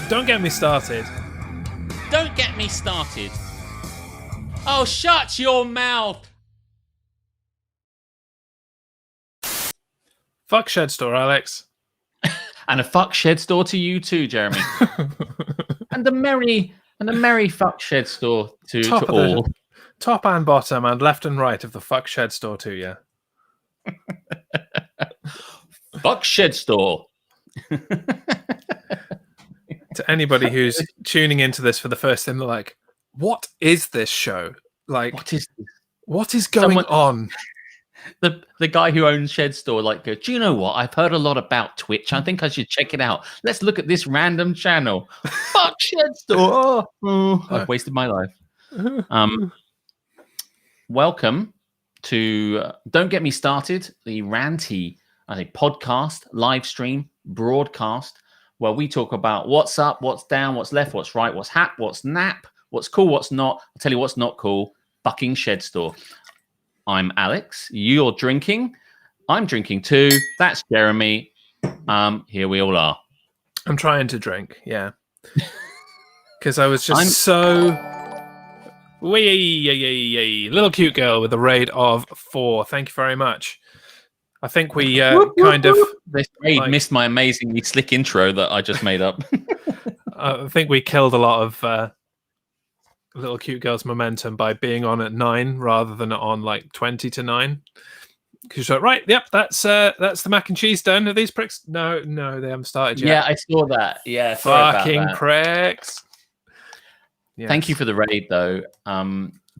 Don't get me started. Don't get me started. Oh, shut your mouth. Fuck Shed Store, Alex. And a fuck Shed Store to you too, Jeremy. and a merry fuck Shed Store to all. Top and bottom and left and right of the fuck Shed Store to you. Fuck Shed Store. To anybody who's tuning into this for the first time, they're like, what is this show? Like, what is going on? The guy who owns Shed Store goes, do you know what? I've heard a lot about Twitch. I think I should check it out. Let's look at this random channel. Fuck Shed Store. I've wasted my life. Welcome to Don't Get Me Started, the ranty podcast, live stream, broadcast, where we talk about what's up, what's down, what's left, what's right, what's hap, what's nap, what's cool, what's not. I'll tell you what's not cool. Fucking Shed Store. I'm Alex. You're drinking. I'm drinking too. That's Jeremy. Here we all are. I'm trying to drink, yeah. Because I was just so... Little cute girl with a raid of 4. Thank you very much. I think we This raid missed my amazingly slick intro that I just made up. I think we killed a lot of little cute girl's momentum by being on at 9 rather than on 20 to 9. Because you're like, right, yep, that's the mac and cheese done. Are these pricks? No, they haven't started yet. Yeah, I saw that. Yeah, fucking pricks. Yes. Thank you for the raid, though.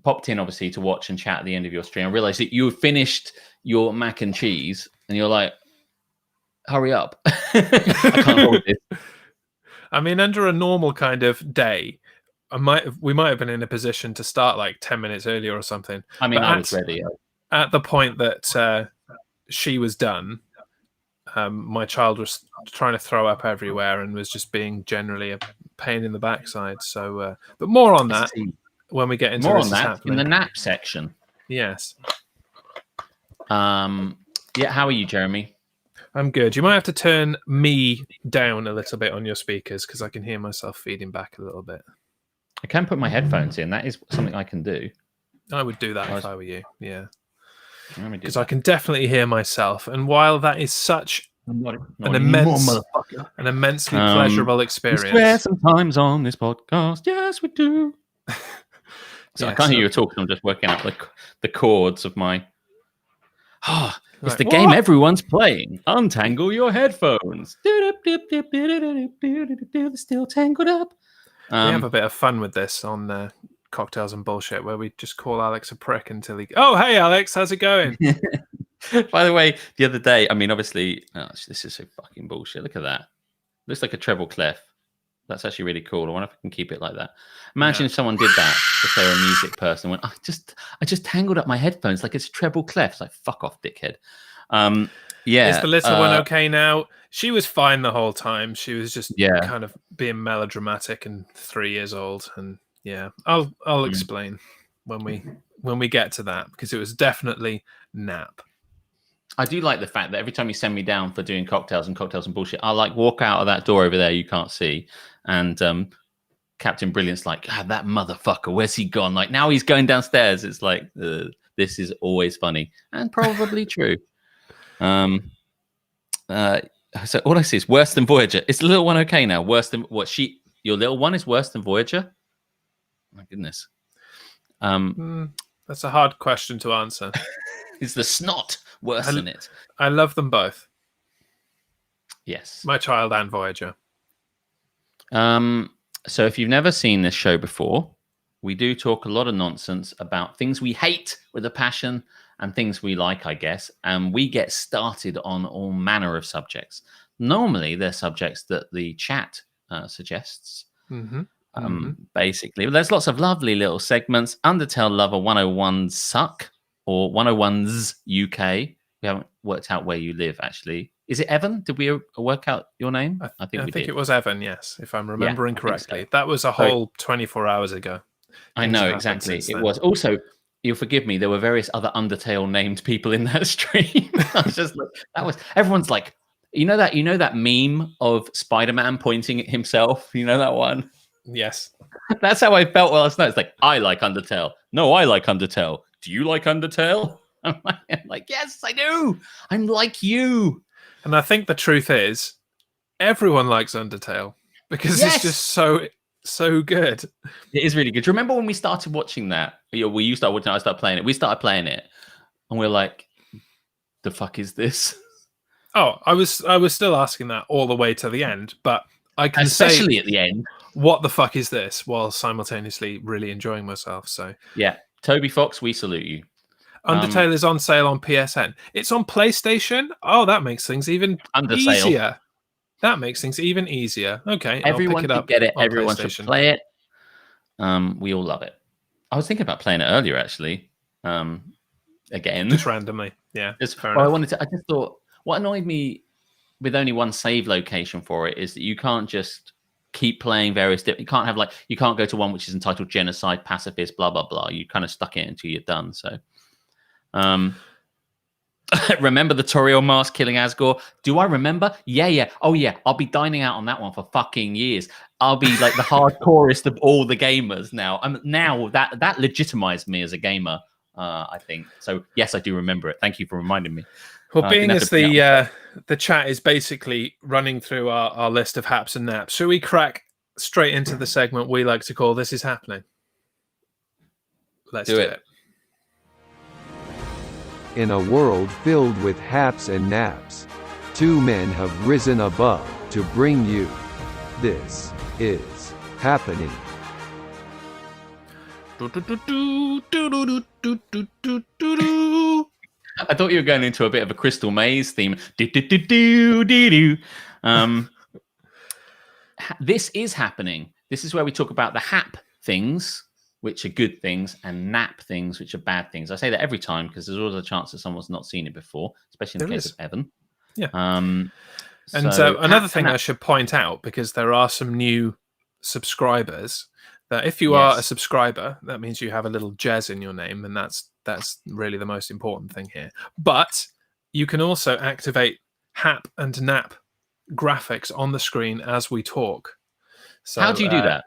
Popped in, obviously, to watch and chat at the end of your stream. I realized that you finished your mac and cheese, and you're like, hurry up. I can't hold this. I mean, under a normal kind of day, we might have been in a position to start 10 minutes earlier or something. I mean, I was ready. At the point that she was done, my child was trying to throw up everywhere and was just being generally a pain in the backside. So, but more on that when we get into more this on that in the nap section. Yes. Yeah. How are you, Jeremy? I'm good. You might have to turn me down a little bit on your speakers because I can hear myself feeding back a little bit. I can put my headphones in. That is something I can do. I would do that if I were you. Yeah. Because I can definitely hear myself. And while that is such an immensely pleasurable experience. We swear sometimes on this podcast. Yes, we do. So I can't hear you talking. I'm just working out the chords of my... it's the game everyone's playing. Untangle your headphones. Still tangled up. We have a bit of fun with this on Cocktails and Bullshit, where we just call Alex a prick until he... Oh, hey, Alex, how's it going? By the way, the other day, I mean, obviously, this is so fucking bullshit. Look at that. Looks like a treble clef. That's actually really cool. I wonder if I can keep it like that. Imagine if someone did that, if they were a music person, and went, I just tangled up my headphones like it's a treble clef. It's like, fuck off, dickhead. Yeah. Is the little one okay now? She was fine the whole time. She was just kind of being melodramatic and 3 years old. And yeah, I'll explain when we get to that, because it was definitely nap. I do like the fact that every time you send me down for doing cocktails and bullshit, I'll walk out of that door over there you can't see, and Captain Brilliant's like, that motherfucker, where's he gone? Now he's going downstairs. It's like, this is always funny and probably true. So all I see is worse than Voyager. Is the little one okay now? Worse than what? Your little one is worse than Voyager? My goodness. That's a hard question to answer. Is the snot worse than it? I love them both. Yes. My child and Voyager. So if you've never seen this show before, we do talk a lot of nonsense about things we hate with a passion and things we like, I guess. And we get started on all manner of subjects. Normally, they're subjects that the chat suggests. Basically. But there's lots of lovely little segments. Undertale Lover 101 Suck, or 101's UK. We haven't worked out where you live, actually. Is it Evan? Did we work out your name? I think it was Evan, yes, if I'm remembering correctly. So. That was a whole 24 hours ago. I know, exactly. It was. Also, you'll forgive me, there were various other Undertale named people in that stream. I was just like, everyone's like, You know that meme of Spider-Man pointing at himself. You know that one. Yes. That's how I felt last night. It's like, I like Undertale. No, I like Undertale. Do you like Undertale? I'm like, yes, I do. I'm like you. And I think the truth is, everyone likes Undertale because it's just so good. It is really good. Do you remember when we started watching that? You started watching it, I started playing it. We started playing it, and we're like, the fuck is this? Oh, I was still asking that all the way to the end, but I can Especially say at the end. what the fuck is this while simultaneously really enjoying myself. So yeah, Toby Fox, we salute you. Undertale is on sale on PSN. It's on PlayStation. Oh, that makes things even easier. That makes things even easier. Okay, everyone I'll pick it should up. Get it. Everyone should play it. We all love it. I was thinking about playing it earlier, actually. Again, just randomly. Yeah, fair enough. I just thought what annoyed me with only one save location for it is that you can't just keep playing various different. You can't have you can't go to one which is entitled Genocide, Pacifist, blah blah blah. You kind of stuck it until you're done. So, remember the Toriel mask killing Asgore? Do I remember? Yeah. Oh yeah, I'll be dining out on that one for fucking years. I'll be like the hardcorest of all the gamers now. Now that legitimized me as a gamer. I think so. Yes, I do remember it. Thank you for reminding me. Well, being as the chat is basically running through our list of haps and naps, should we crack straight into the segment we like to call "This Is Happening"? Let's do it. In a world filled with haps and naps, two men have risen above to bring you This Is Happening. I thought you were going into a bit of a Crystal Maze theme. This is happening. This is where we talk about the hap things, which are good things, and nap things, which are bad things. I say that every time because there's always a chance that someone's not seen it before, especially in the case of Evan. Yeah. And another thing I should point out, because there are some new subscribers, that if you are a subscriber, that means you have a little Jez in your name, and that's really the most important thing here. But you can also activate hap and nap graphics on the screen as we talk. So how do you do that?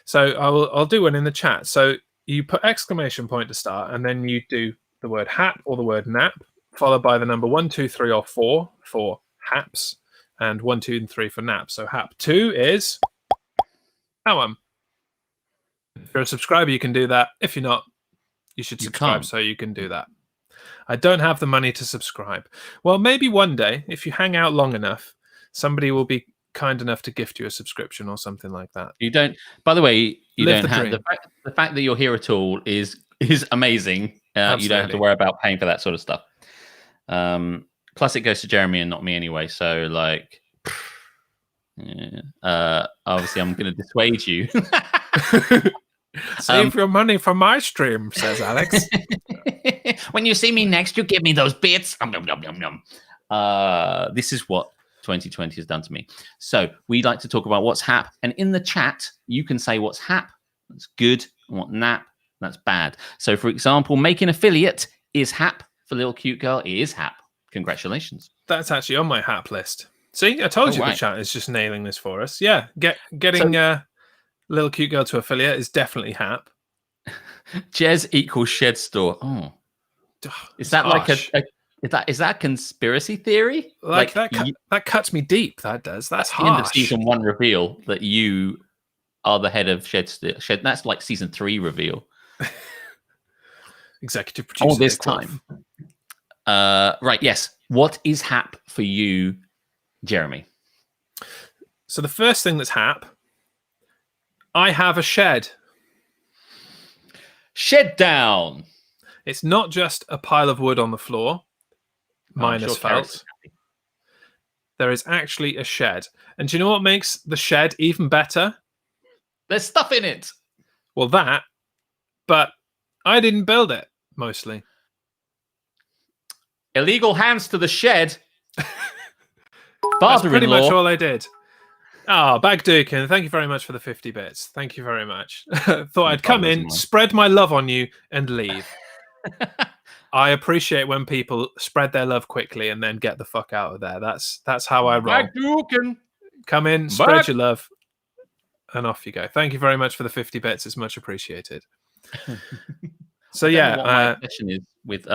So I'll do one in the chat. So you put exclamation point to start, and then you do the word hap or the word nap, followed by the number 1, 2, 3, or 4 for haps, and 1, 2, and 3 for naps. So hap 2 is that one. If you're a subscriber, you can do that. If you're not, you should subscribe so you can do that. I don't have the money to subscribe. Well, maybe one day, if you hang out long enough, somebody will be kind enough to gift you a subscription or something like that. You don't. By the way, you Live don't have the fact that you're here at all is amazing. You don't have to worry about paying for that sort of stuff. Plus, it goes to Jeremy and not me anyway. So, obviously, I'm going to dissuade you. Save your money for my stream, says Alex. When you see me next, you give me those bits. This is what 2020 has done to me. So we like to talk about what's hap, and in the chat, you can say what's hap, that's good, and what nap, that's bad. So, for example, make an affiliate is hap for little cute girl. It is hap. Congratulations. That's actually on my hap list. See, I told you the chat is just nailing this for us. Yeah, getting little cute girl to affiliate is definitely hap. Jez equals shed store. Oh, is that harsh. Is that a conspiracy theory? That cuts me deep. That does. That's harsh. The end of season 1 reveal that you are the head of Shed. That's like season 3 reveal. Executive producer. All this time. Right. Yes. What is hap for you, Jeremy? So the first thing that's hap, I have a shed. Shed down. It's not just a pile of wood on the floor, minus felt. There is actually a shed. And do you know what makes the shed even better? There's stuff in it. Well, but I didn't build it, mostly. Illegal hands to the shed. That's pretty much all I did. Bagdukin, thank you very much for the 50 bits. Thank you very much. Thought I'd come in, spread my love on you, and leave. I appreciate when people spread their love quickly and then get the fuck out of there. That's how I roll. Back talking. Come in, spread your love, and off you go. Thank you very much for the 50 bits. It's much appreciated. So I don't know yeah, what my obsession is with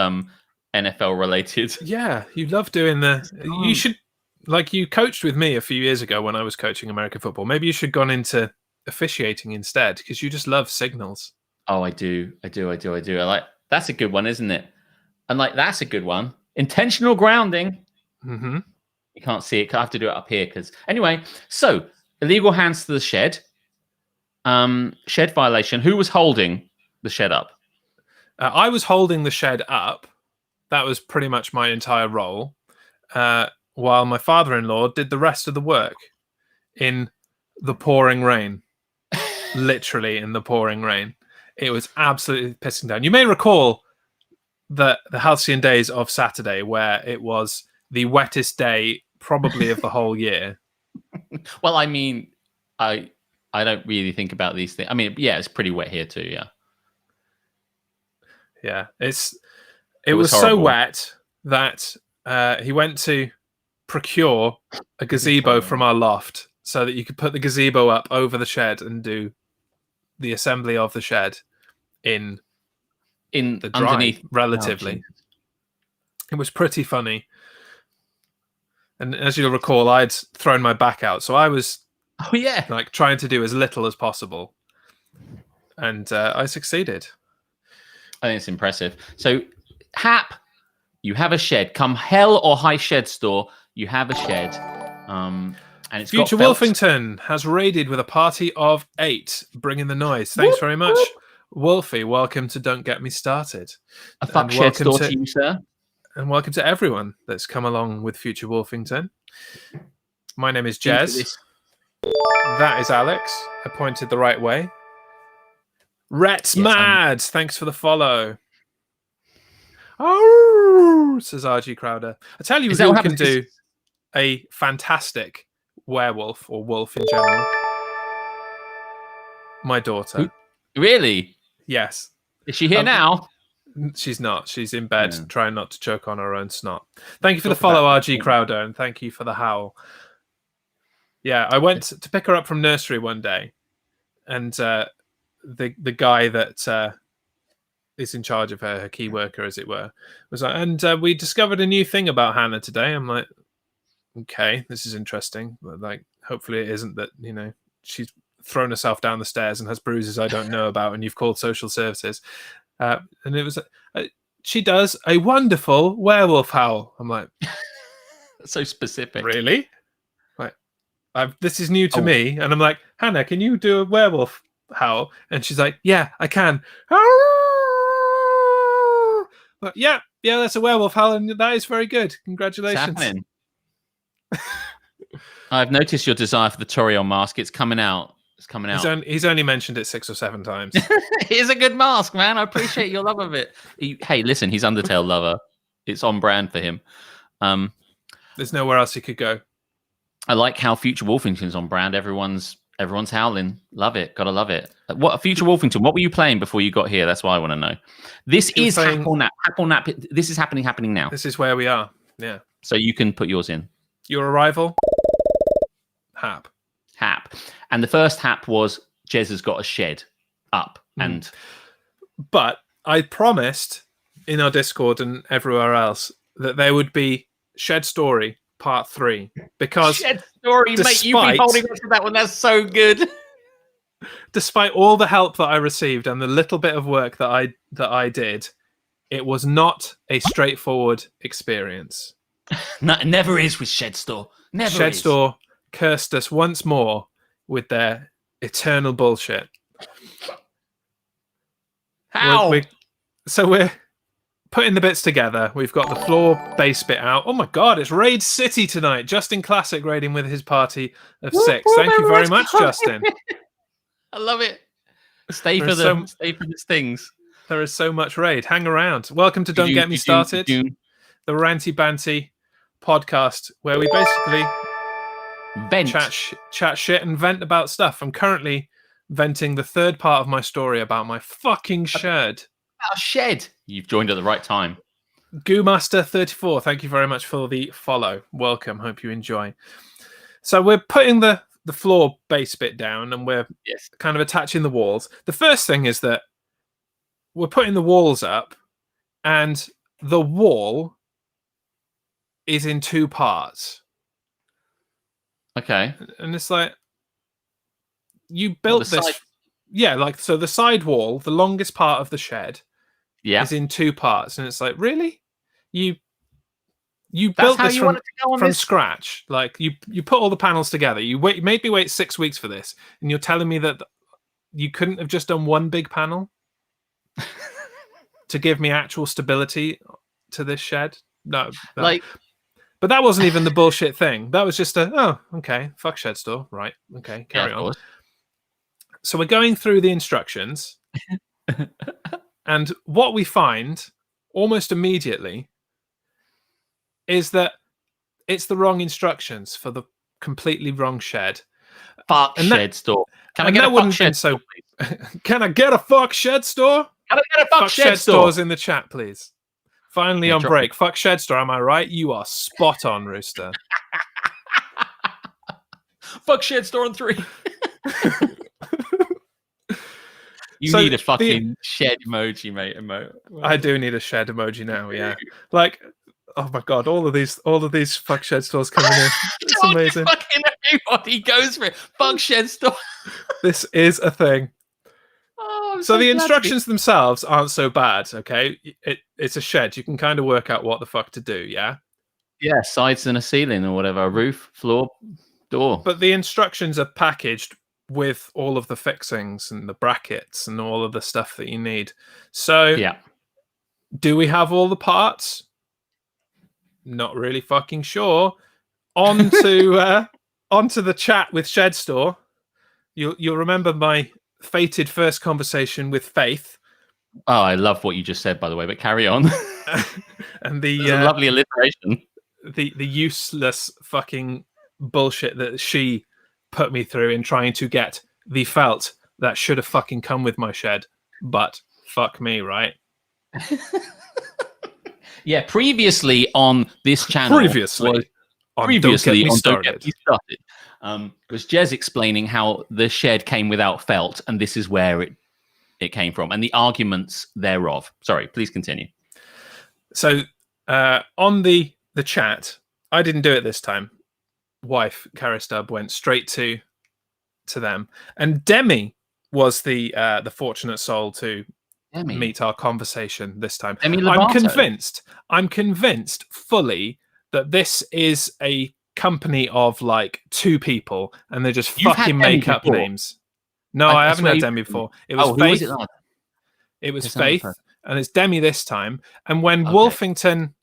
NFL related. Yeah, you love doing you should, like, you coached with me a few years ago when I was coaching American football. Maybe you should have gone into officiating instead, because you just love signals. Oh, I do. I like, that's a good one, isn't it? And like, that's a good one. Intentional grounding. Mm-hmm. You can't see it. I have to do it up here because anyway. So illegal hands to the shed. Shed violation. Who was holding the shed up? I was holding the shed up. That was pretty much my entire role. While my father-in-law did the rest of the work in the pouring rain. Literally in the pouring rain. It was absolutely pissing down. You may recall the halcyon days of Saturday, where it was the wettest day probably of the whole year. Well, I mean, I don't really think about these things. I mean, yeah, it's pretty wet here too. Yeah. Yeah, it was so wet that he went to procure a gazebo from our loft so that you could put the gazebo up over the shed and do the assembly of the shed in the dry, underneath relatively. It was pretty funny. And as you'll recall, I'd thrown my back out, so I was like trying to do as little as possible, and I succeeded. I think it's impressive. So, Hap, you have a shed. Come hell or high shed store, you have a shed. And it's Future got Wolfington has raided with a party of 8, bringing the noise. Thanks very much, Wolfie. Welcome to Don't Get Me Started. A fuck shed store to you, sir. And welcome to everyone that's come along with Future Wolfington. My name is Jez. That is Alex. I pointed the right way. Rhett's mad. Thanks for the follow. Oh, says RG Crowder. I tell you who can do a fantastic werewolf or wolf in general. My daughter. Really? Yes. Is she here now? She's not. She's in bed, trying not to choke on her own snot. Thank you for the follow, RG Crowder, and thank you for the howl. Yeah, I went to pick her up from nursery one day, and the guy that is in charge of her key worker, as it were, was like, and we discovered a new thing about Hannah today. I'm like, okay, this is interesting. But like, hopefully it isn't that, she's thrown herself down the stairs and has bruises I don't know about, and you've called social services. And it was, she does a wonderful werewolf howl. I'm like, so specific. Really? Like, this is new to me. And I'm like, Hannah, can you do a werewolf howl? And she's like, yeah, I can. But yeah, that's a werewolf howl, and that is very good. Congratulations. I've noticed your desire for the Toriel mask. It's coming out. He's only mentioned it 6 or 7 times. It's a good mask, man. I appreciate your love of it. Hey, listen, he's Undertale lover. It's on brand for him. There's nowhere else he could go. I like how Future Wolfington's on brand. Everyone's howling. Love it. Gotta love it. What Future Wolfington? What were you playing before you got here? That's what I want to know. This is Hack or Nap. Hack or Nap. This is happening now. This is where we are. Yeah. So you can put yours in. Your arrival. Hap. And the first hap was Jez has got a shed up. But I promised in our Discord and everywhere else that there would be Shed Story Part 3. Because Shed Story, mate, you've been holding on to that one. That's so good. Despite all the help that I received and the little bit of work that I did, it was not a straightforward experience. No, it never is with Shed Store. Shed Store cursed us once more with their eternal bullshit. How? We're putting the bits together. We've got the floor base bit out. Oh my god, it's Raid City tonight. Justin Classic raiding with his party of 6. Thank you very much, Justin. I love it. Stay for the things. There is so much raid. Hang around. Welcome to Don't Get Me Started, the Ranty Banty podcast where we basically chat shit and vent about stuff. I'm currently venting the third part of my story about my fucking shed. About a shed. You've joined at the right time. Goomaster34, thank you very much for the follow. Welcome. Hope you enjoy. So we're putting the floor base bit down and we're kind of attaching the walls. The first thing is that we're putting the walls up and the wall is in two parts. Okay. And it's like, you built this. Yeah, like, so the side wall, the longest part of the shed, is in two parts. And it's like, really? You built this from scratch. Like, you put all the panels together. You made me wait 6 weeks for this. And you're telling me that you couldn't have just done one big panel to give me actual stability to this shed? No. Like, but that wasn't even the bullshit thing. That was just okay, fuck shed store. Right. Okay, carry on. So we're going through the instructions. And what we find almost immediately is that it's the wrong instructions for the completely wrong shed. Fuck shed store. Can I get a fuck shed store, please? Can I get a fuck shed store? Can I get a fuck shed store? Stores in the chat, please. Finally on break. Fuck shed store, am I right? You are spot on, Rooster. Fuck shed store on 3. You need a fucking shed emoji, mate. I do need a shed emoji now, yeah. Like, oh my god, all of these fuck shed stores coming in. It's amazing. Fucking everybody goes for it. Fuck shed store. This is a thing. Oh, so the instructions themselves aren't so bad, okay? It's a shed. You can kind of work out what the fuck to do, yeah? Yeah, sides and a ceiling or whatever. A roof, floor, door. But the instructions are packaged with all of the fixings and the brackets and all of the stuff that you need. So yeah, do we have all the parts? Not really fucking sure. Onto the chat with Shed Store. You'll remember my fated first conversation with Faith. Oh, I love what you just said, by the way, but carry on. And the lovely alliteration. The useless fucking bullshit that she put me through in trying to get the felt that should have fucking come with my shed, but fuck me, right? Yeah, previously on this channel, previously on Don't Get Me Started, was Jez explaining how the shed came without felt, and this is where it came from, and the arguments thereof. Sorry, please continue. So on the chat, I didn't do it this time. Wife Caristub went straight to them, and Demi was the fortunate soul to meet our conversation this time. I'm convinced fully that this is a company of like 2 people, and they just fucking make up names. No, I haven't had Demi before. It was Faith. It was Faith, and it's Demi this time. And when Wolfington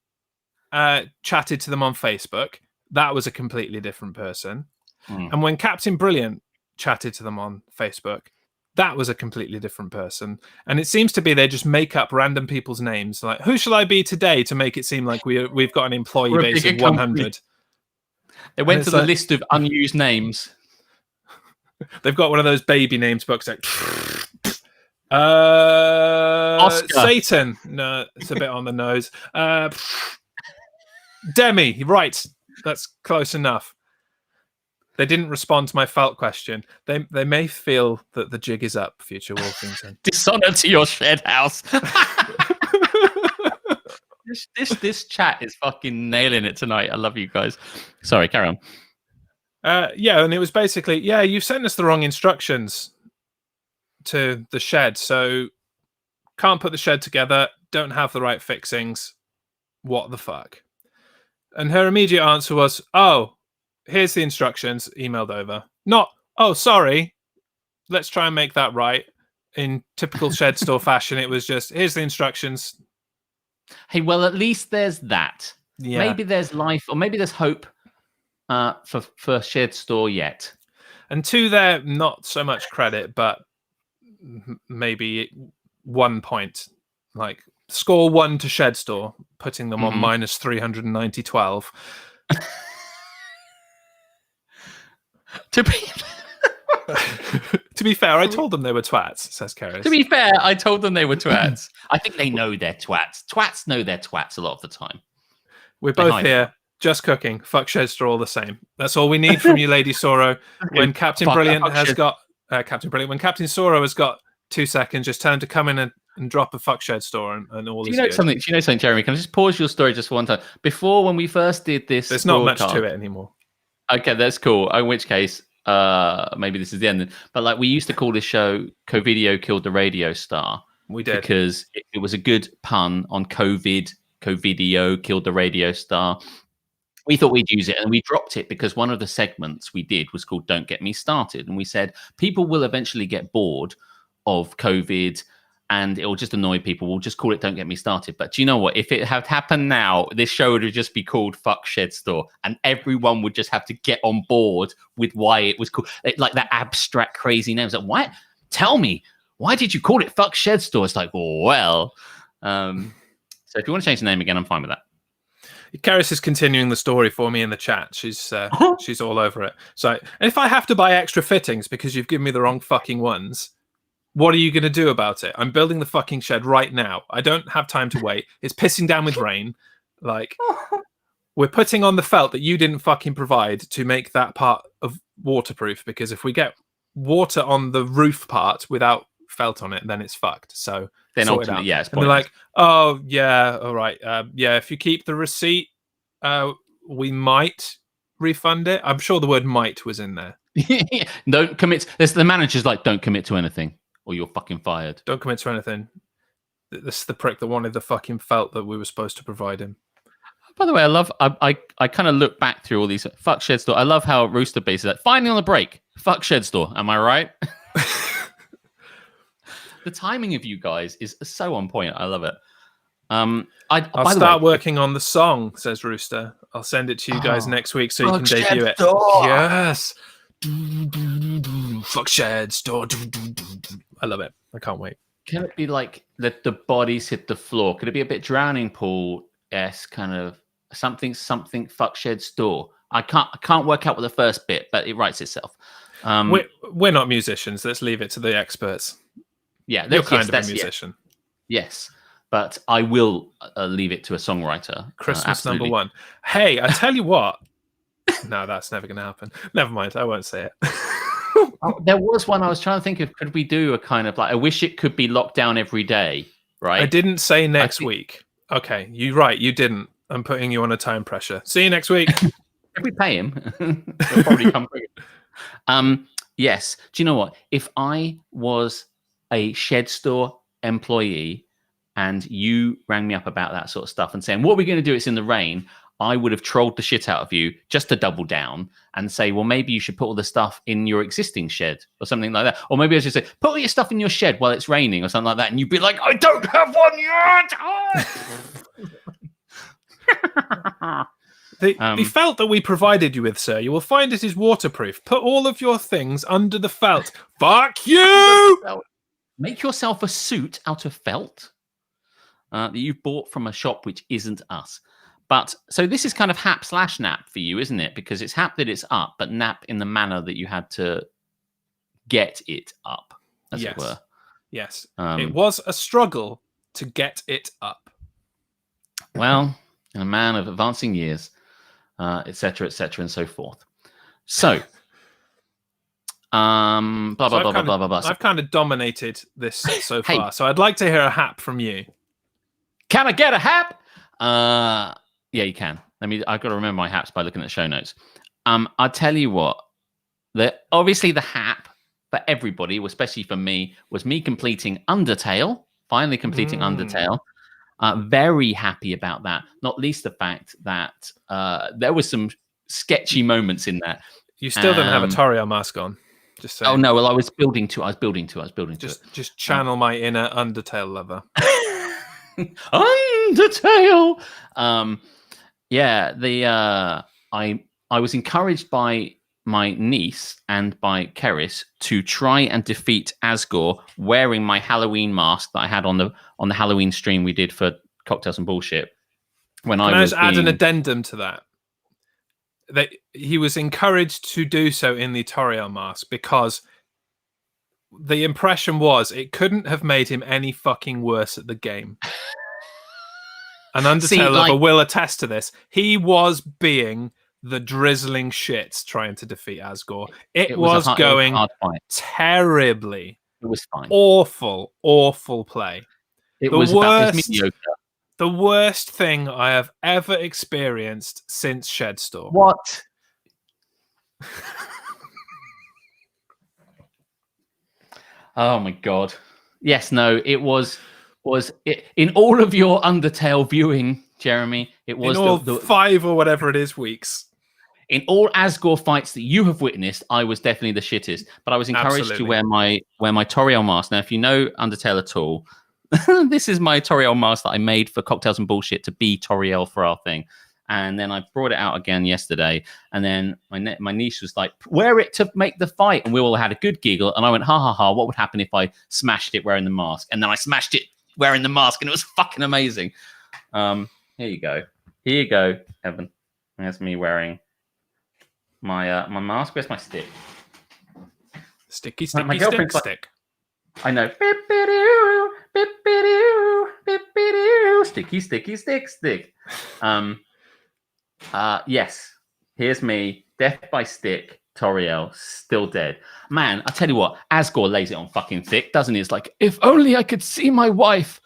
chatted to them on Facebook, that was a completely different person. And when Captain Brilliant chatted to them on Facebook, that was a completely different person. And it seems to be they just make up random people's names. Like, who shall I be today, to make it seem like we've got an employee base of 100. They went to the list of unused names. They've got one of those baby names books like Oscar. Satan. No, it's a bit on the nose. Demi, right. That's close enough. They didn't respond to my felt question. They may feel that the jig is up, future Wolfington. Dishonor to your shed house. This chat is fucking nailing it tonight. I love you guys. Sorry, carry on. Yeah, and it was basically, you've sent us the wrong instructions to the shed, so can't put the shed together, don't have the right fixings. What the fuck? And her immediate answer was, oh, here's the instructions, emailed over. Not, oh, sorry, let's try and make that right. In typical Shed Store fashion, it was just, here's the instructions. Hey, well, at least there's that. Yeah. Maybe there's life, or maybe there's hope for Shed Store yet. And to their not so much credit, but maybe 1 point. Like, score 1 to Shed Store, putting them on minus 390.12. To be To be fair, I told them they were twats, says Keris. To be fair, I told them they were twats. I think they know they're twats. Twats know they're twats a lot of the time. We're both here, just cooking. Fuck Shedster all the same. That's all we need from you, Lady Soro. When Captain Brilliant has got Captain Brilliant, when Captain Soro has got 2 seconds, just tell him to come in and drop a fuck Shedster and all. Do you know something? Do you know something, Jeremy? Can I just pause your story just for one time? Before, when we first did this, there's not much to it anymore. Okay, that's cool. In which case, maybe this is the end. But like, we used to call this show "Covideo Killed the Radio Star." We did, because it was a good pun on COVID. Covideo Killed the Radio Star. We thought we'd use it, and we dropped it because one of the segments we did was called "Don't Get Me Started," and we said people will eventually get bored of COVID and it will just annoy people. We'll just call it "Don't Get Me Started." But do you know what? If it had happened now, this show would just be called "Fuck Shedster," and everyone would just have to get on board with why it was called, like that abstract, crazy names. Like, what? Tell me, why did you call it "Fuck Shedster"? It's like, well, so if you want to change the name again, I'm fine with that. Keris is continuing the story for me in the chat. She's all over it. So, and if I have to buy extra fittings because you've given me the wrong fucking ones, what are you going to do about it? I'm building the fucking shed right now. I don't have time to wait. It's pissing down with rain. Like, we're putting on the felt that you didn't fucking provide to make that part of waterproof, because if we get water on the roof part without felt on it, then it's fucked. So then ultimately, yeah, it's and they're like, oh yeah, all right, yeah, if you keep the receipt, we might refund it. I'm sure the word "might" was in there. Don't commit. There's the manager's like, don't commit to anything or you're fucking fired. Don't commit to anything. This is the prick that wanted the fucking felt that we were supposed to provide him. By the way, I kind of look back through all these fuck shed store. I love how Rooster Base is like, finally on the break. Fuck shed store. Am I right? The timing of you guys is so on point. I love it. I'll start working on the song, says Rooster. I'll send it to you guys next week so you can debut it. Yes. Fuck shed store. I love it. I can't wait. Can it be like the bodies hit the floor? Could it be a bit Drowning Pool-esque, kind of something fuck shed store? I can't work out what the first bit, but it writes itself. We're not musicians. Let's leave it to the experts. Yeah, you're kind of a musician. Yes, but I will leave it to a songwriter. Christmas number one. Hey, I tell you what. No, that's never going to happen. Never mind. I won't say it. There was one I was trying to think of. Could we do a kind of like, I wish it could be locked down every day, right? I didn't say next week. Okay, you're right. You didn't. I'm putting you on a time pressure. See you next week. If we pay him, he'll probably come quicker. Yes. Do you know what? If I was a shed store employee and you rang me up about that sort of stuff and saying, what are we going to do? It's in the rain. I would have trolled the shit out of you just to double down and say, well, maybe you should put all the stuff in your existing shed or something like that. Or maybe I should say, put all your stuff in your shed while it's raining or something like that. And you'd be like, I don't have one yet. The felt that we provided you with, sir, you will find it is waterproof. Put all of your things under the felt. Fuck you! Make yourself a suit out of felt that you bought from a shop which isn't us. But so this is kind of hap/nap for you, isn't it? Because it's hap that it's up, but nap in the manner that you had to get it up, as it were. Yes. It was a struggle to get it up. Well, a man of advancing years, etc., and so forth. So, blah, blah, blah, blah, blah, blah. I've kind of dominated this so far, so I'd like to hear a hap from you. Can I get a hap? Yeah, you can. I've got to remember my haps by looking at the show notes. I'll tell you what. Obviously, the hap for everybody, especially for me, was me completing Undertale. Finally completing Undertale. Very happy about that. Not least the fact that there was some sketchy moments in that. You still don't have a Toriel mask on. Just saying. Oh no! Well, I was building to it. Just channel my inner Undertale lover. Undertale. I was encouraged by my niece and by Keris to try and defeat Asgore wearing my Halloween mask that I had on the Halloween stream we did for Cocktails and Bullshit. Can I just add an addendum to that? That he was encouraged to do so in the Toriel mask because the impression was it couldn't have made him any fucking worse at the game. An Undertale lover will attest to this. He was being the drizzling shits trying to defeat Asgore. It was going terribly. It was fine. Awful play. It was mediocre. The worst thing I have ever experienced since Shedstorm. What? Oh my god. Yes, no, it was in all of your Undertale viewing, Jeremy, it was in all 5 or whatever it is weeks. In all Asgore fights that you have witnessed, I was definitely the shittest. But I was encouraged to wear my Toriel mask. Now, if you know Undertale at all, this is my Toriel mask that I made for Cocktails and Bullshit to be Toriel for our thing. And then I brought it out again yesterday. And then my niece was like, wear it to make the fight. And we all had a good giggle. And I went, ha, ha, ha, what would happen if I smashed it wearing the mask? And then I smashed it wearing the mask. And it was fucking amazing. Here you go. Here you go, Evan. There's me wearing my mask. Where's my stick? Sticky, stick. I know. Sticky, stick. Yes. Here's me. Death by stick. Toriel still dead. Man, I tell you what, Asgore lays it on fucking thick, doesn't he? It's like, if only I could see my wife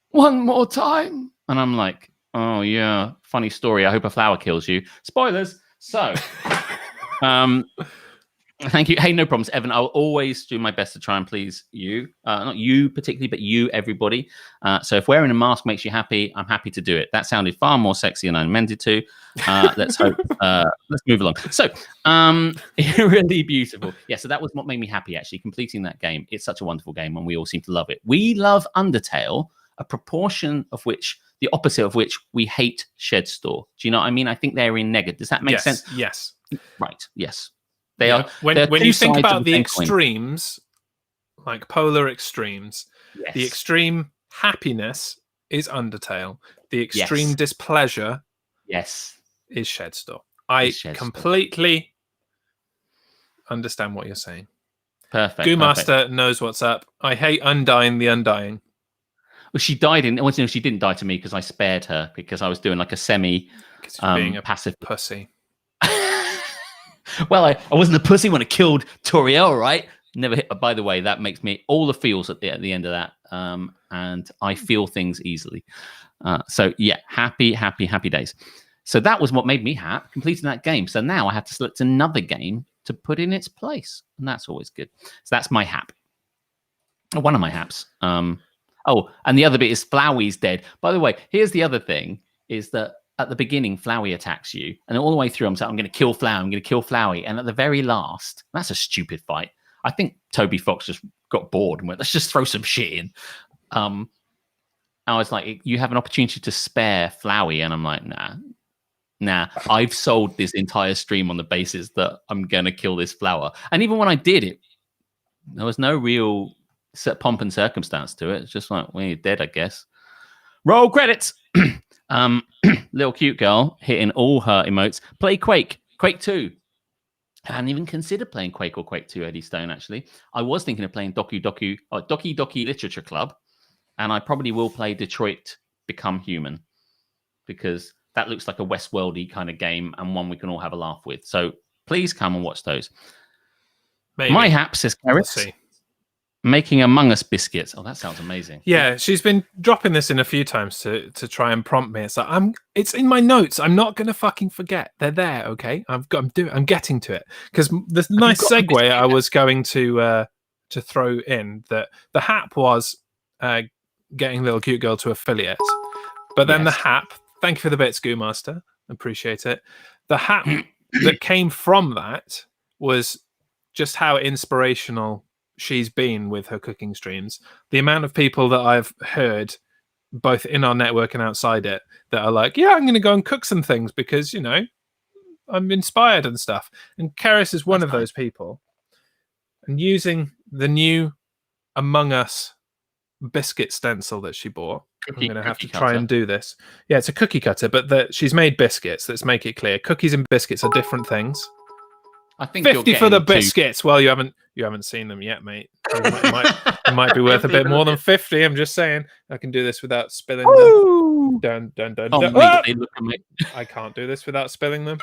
one more time. And I'm like, oh yeah, funny story. I hope a flower kills you. Spoilers. So, thank you. Hey, no problems, Evan. I'll always do my best to try and please you. Not you particularly, but you, everybody. So if wearing a mask makes you happy, I'm happy to do it. That sounded far more sexy than I meant it to. Let's hope. Let's move along. So, really beautiful. Yeah, so that was what made me happy, actually, completing that game. It's such a wonderful game, and we all seem to love it. We love Undertale, a proportion of which, the opposite of which, we hate Shedstorm. Do you know what I mean? I think they're in negative. Does that make sense? Yes. Right. Yes. They are. When you think about the extremes, like polar extremes, the extreme happiness is Undertale. The extreme displeasure is Shedstorm. I completely understand what you're saying. Perfect. Goomaster knows what's up. I hate Undying the Undying. Well, she died in. Well, she didn't die to me because I spared her because I was doing like a semi being a passive pussy. Well, I wasn't a pussy when I killed Toriel, right? Never hit. By the way, that makes me all the feels at the end of that, and I feel things easily. So yeah, happy days. So that was what made me happy, completing that game. So now I have to select another game to put in its place, and that's always good. So that's my hap. One of my haps. Oh, and the other bit is Flowey's dead. By the way, here's the other thing: is that at the beginning, Flowey attacks you, and all the way through, I'm saying, I'm going to kill Flower, I'm going to kill Flowey. And at the very last, that's a stupid fight. I think Toby Fox just got bored and went, let's just throw some shit in. I was like, you have an opportunity to spare Flowey. And I'm like, nah, I've sold this entire stream on the basis that I'm going to kill this Flower. And even when I did it, there was no real pomp and circumstance to it. It's just like, well, you're dead, I guess. Roll credits. Little cute girl hitting all her emotes. Play Quake 2. I hadn't even considered playing Quake or Quake 2, Eddie Stone, actually. I was thinking of playing Doki Doki Literature Club, and I probably will play Detroit Become Human, because that looks like a Westworld-y kind of game and one we can all have a laugh with. So please come and watch those. Maybe. My hap, says Karis, making Among Us biscuits. Oh, that sounds amazing. Yeah, she's been dropping this in a few times to try and prompt me. It's like it's in my notes. I'm not gonna fucking forget. They're there, okay? I'm getting to it because the nice segue I was going to throw in that the hap was getting Little Cute Girl to affiliate, but then the hap. Thank you for the bits, Goomaster. Appreciate it. The hap that came from that was just how inspirational she's been with her cooking streams. The amount of people that I've heard, both in our network and outside it, that are like, yeah, I'm going to go and cook some things because, you know, I'm inspired and stuff. And Karis is one of those people. And using the new Among Us biscuit stencil that she bought, I'm going to have to try and do this. Yeah, it's a cookie cutter, but she's made biscuits. Let's make it clear. Cookies and biscuits are different things. I think 50 for the biscuits. Well, you haven't You haven't seen them yet, mate. It might be worth a bit more than 50. I'm just saying. I can do this without spilling them. Dun, dun, dun, Oh, dun. mate, Ah! they look at me. I can't do this without spilling them.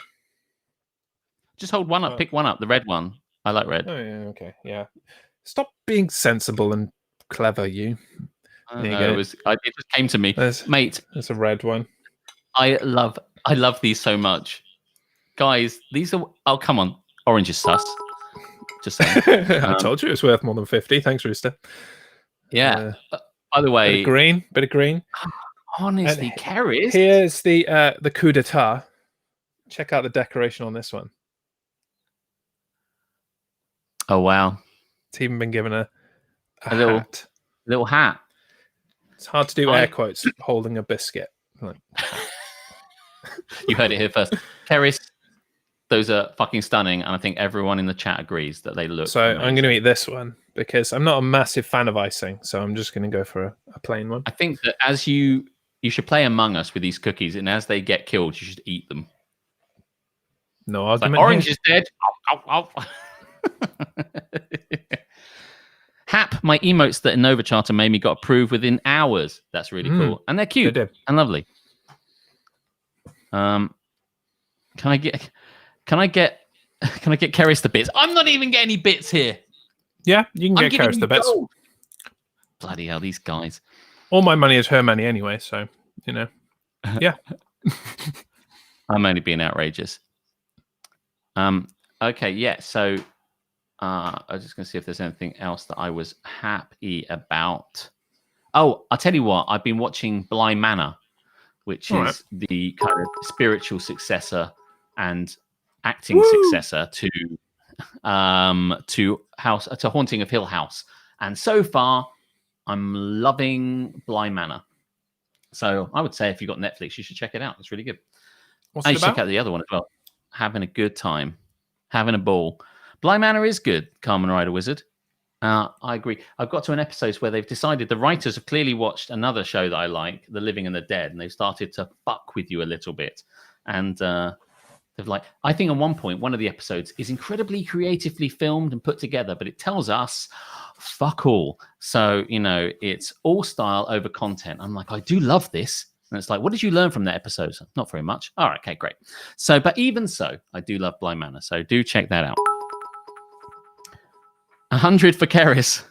Just hold one up. Oh. Pick one up. The red one. I like red. Oh, yeah, okay. Yeah. Stop being sensible and clever, you. I There you know, go. it just came to me. Mate, There's a red one. I love these so much. Guys, these are... Oh, come on. Orange is sus. Just saying. I told you it was worth more than 50. Thanks, Rooster. Yeah. By the way... Bit of green. Honestly, Keris. Here's the coup d'etat. Check out the decoration on this one. Oh, wow. It's even been given a little hat. It's hard to do air quotes holding a biscuit. Like, you heard it here first. Keris, those are fucking stunning, and I think everyone in the chat agrees that they look so amazing. I'm going to eat this one because I'm not a massive fan of icing, so I'm just going to go for a plain one. I think that as you should play Among Us with these cookies, and as they get killed, you should eat them. No Like, argument. orange is dead. Ow, ow, ow. Hap, my emotes that Innova Charter made me got approved within hours. That's really cool, and they're cute and lovely. Can I get Keris the bits? I'm not even getting any bits here. Yeah, you can get Keris the bits. Gold. Bloody hell, these guys. All my money is her money anyway, so you know. Yeah. I'm only being outrageous. Okay, yeah. So I was just going to see if there's anything else that I was happy about. Oh, I'll tell you what. I've been watching Bly Manor, which is the kind of spiritual successor and acting successor to Haunting of Hill House. And so far, I'm loving Bly Manor. So I would say if you've got Netflix, you should check it out. It's really good. What's I it should about? check out the other one as well. Having a good time. Having a ball. Bly Manor is good, Carmen Rider Wizard. I agree. I've got to an episode where they've decided the writers have clearly watched another show that I like, The Living and the Dead, and they've started to fuck with you a little bit. And they've like, I think at one point, one of the episodes is incredibly creatively filmed and put together, but it tells us fuck all. So, you know, it's all style over content. I'm like, I do love this. And it's like, what did you learn from that episode? Not very much. All right, okay, great. So, but even so, I do love Bly Manor. So do check that out. 100 for Keris.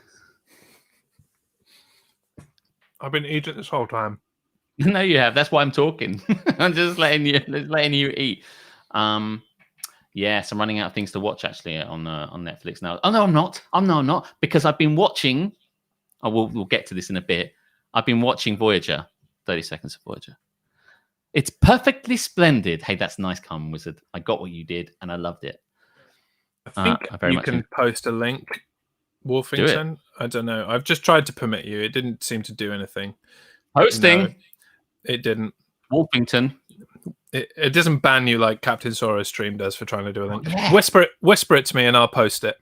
I've been eating this whole time. No, you have. That's why I'm talking. I'm just letting you eat. Yes, I'm running out of things to watch actually on Netflix now. Oh no, I'm not. I'm not because I've been watching. Oh, we'll get to this in a bit. I've been watching Voyager. 30 Seconds of Voyager. It's perfectly splendid. Hey, that's nice, Carmen Wizard. I got what you did, and I loved it. I think you can post a link. Wolfington. I don't know. I've just tried to permit you. It didn't seem to do anything. Posting. No, it didn't. Wolfington. It doesn't ban you like Captain Soro's stream does for trying to do a link. Yeah. Whisper it to me and I'll post it.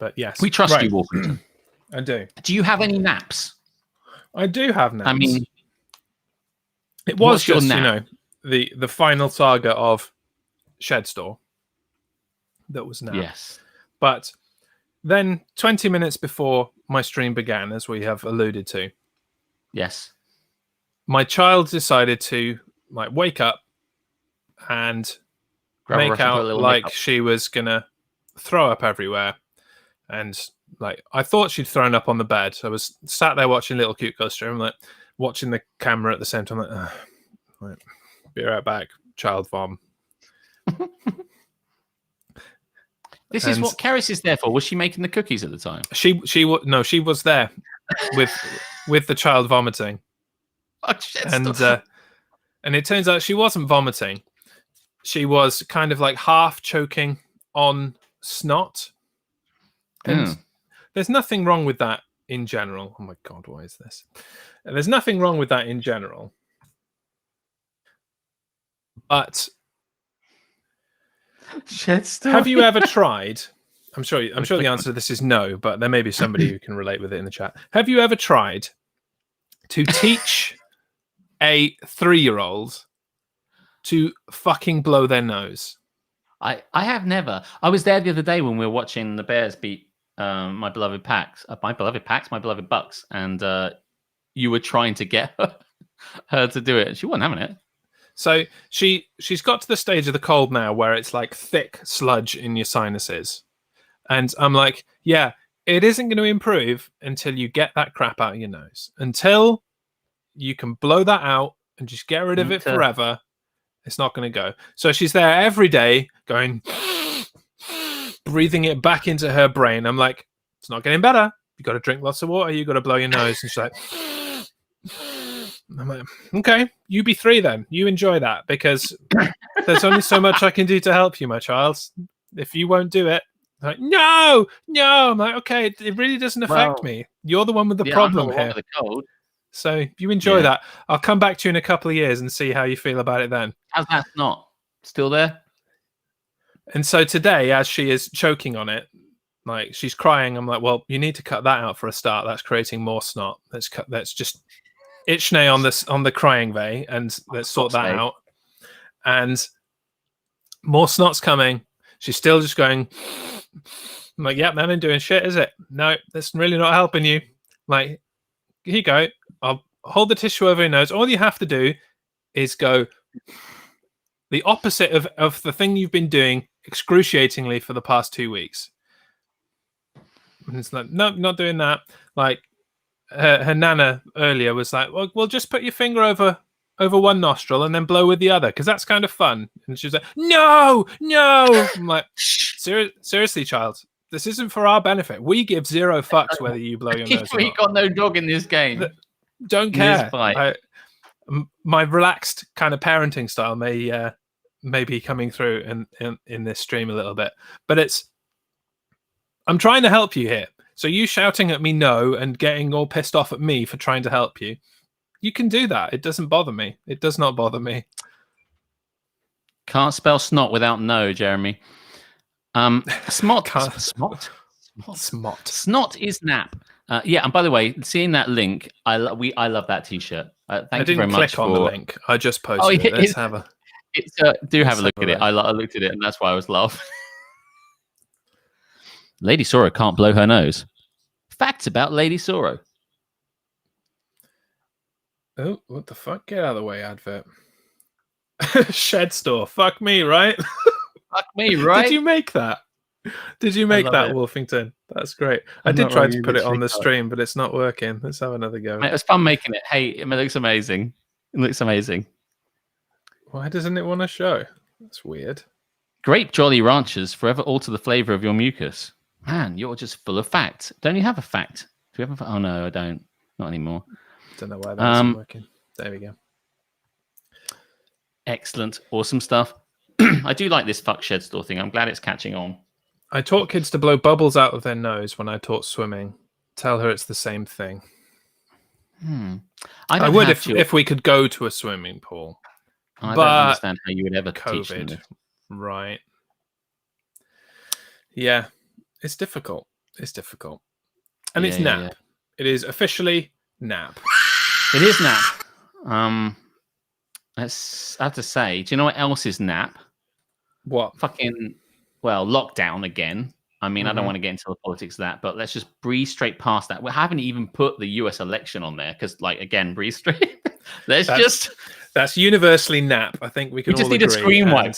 But yes. We trust you, Wolfington. I do. Do you have any naps? I do have naps. I mean, it was what's your just, nap? the final saga of Shed Store that was now. Yes. But then 20 minutes before my stream began, as we have alluded to, yes, my child decided to like wake up and make out like she was gonna throw up everywhere. And like I thought she'd thrown up on the bed. So I was sat there watching Little Cute Girl stream, like watching the camera at the same time, like, be right back, child vom. This is what Keris is there for. Was she making the cookies at the time? She was there with the child vomiting. Oh, shit, and it turns out she wasn't vomiting. She was kind of like half choking on snot. And there's nothing wrong with that in general. Oh my God, what is this? There's nothing wrong with that in general. But have you ever tried? I'm sure the answer to this is no, but there may be somebody who can relate with it in the chat. Have you ever tried to teach a 3-year-old to fucking blow their nose? I have never. I was there the other day when we were watching the Bears beat my beloved Bucks, and you were trying to get her to do it. She wasn't having it. So she's got to the stage of the cold now where it's like thick sludge in your sinuses. And I'm like, yeah, it isn't going to improve until you get that crap out of your nose. Until you can blow that out and just get rid of it forever, it's not going to go. So she's there every day going, breathing it back into her brain. I'm like, it's not getting better. You got to drink lots of water. You got to blow your nose. And she's like, I'm like, okay, you be 3 then. You enjoy that, because there's only so much I can do to help you, my child. If you won't do it, I'm like, no. I'm like, okay, it really doesn't affect me. You're the one with the problem here. The cold. So you enjoy that. I'll come back to you in a couple of years and see how you feel about it then. How's that snot? Still there? And so today, as she is choking on it, like she's crying, I'm like, well, you need to cut that out for a start. That's creating more snot. Let's just itchnay on the crying vey, and let's sort that out. And more snot's coming. She's still just going. I'm like, yeah, that ain't doing shit, is it? No, that's really not helping you. Like, here you go. I'll hold the tissue over your nose. All you have to do is go the opposite of the thing you've been doing excruciatingly for the past 2 weeks. And it's like, no, not doing that. Like her nana earlier was like, well, just put your finger over one nostril and then blow with the other, because that's kind of fun. And she's like, no. I'm like, seriously, child, this isn't for our benefit. We give 0 fucks whether you blow your nose or not. We got no dog in this game. Don't care. My relaxed kind of parenting style may be coming through in this stream a little bit, but I'm trying to help you here. So you shouting at me no and getting all pissed off at me for trying to help you, you can do that. It doesn't bother me. It does not bother me. Can't spell snot without no, Jeremy. Smot. Snot is nap. Yeah, and by the way, seeing that link, I love that T-shirt. Thank you very much. I didn't click on the link. I just posted it. Let's have a. Do have a look at it. I looked at it, and that's why I was laughing. Lady Sorrow can't blow her nose. Facts about Lady Sorrow. Oh, what the fuck? Get out of the way, advert. Shed store. Fuck me, right? Fuck me, right? Did you make that? Did you make that, Wolfington? That's great. I did try to put it on the stream, but it's not working. Let's have another go. Mate, it was fun making it. Hey, it looks amazing. It looks amazing. Why doesn't it want to show? That's weird. Grape Jolly Ranchers forever alter the flavor of your mucus. Man, you're just full of facts. Don't you have a fact? Do you have a fact? Oh, no, I don't. Not anymore. Don't know why that's working. There we go. Excellent. Awesome stuff. I do like this fuck shed store thing. I'm glad it's catching on. I taught kids to blow bubbles out of their nose when I taught swimming. Tell her it's the same thing. I would if we could go to a swimming pool. I don't understand how you would ever teach them this. Right. Yeah. It's difficult. And it's nap. Yeah. It is officially nap. It is nap. I have to say, do you know what else is nap? What? Lockdown again. I mean, I don't want to get into the politics of that, but let's just breeze straight past that. We haven't even put the US election on there because, again, breeze straight. That's universally nap. I think we can all agree. We just need a screen wipe.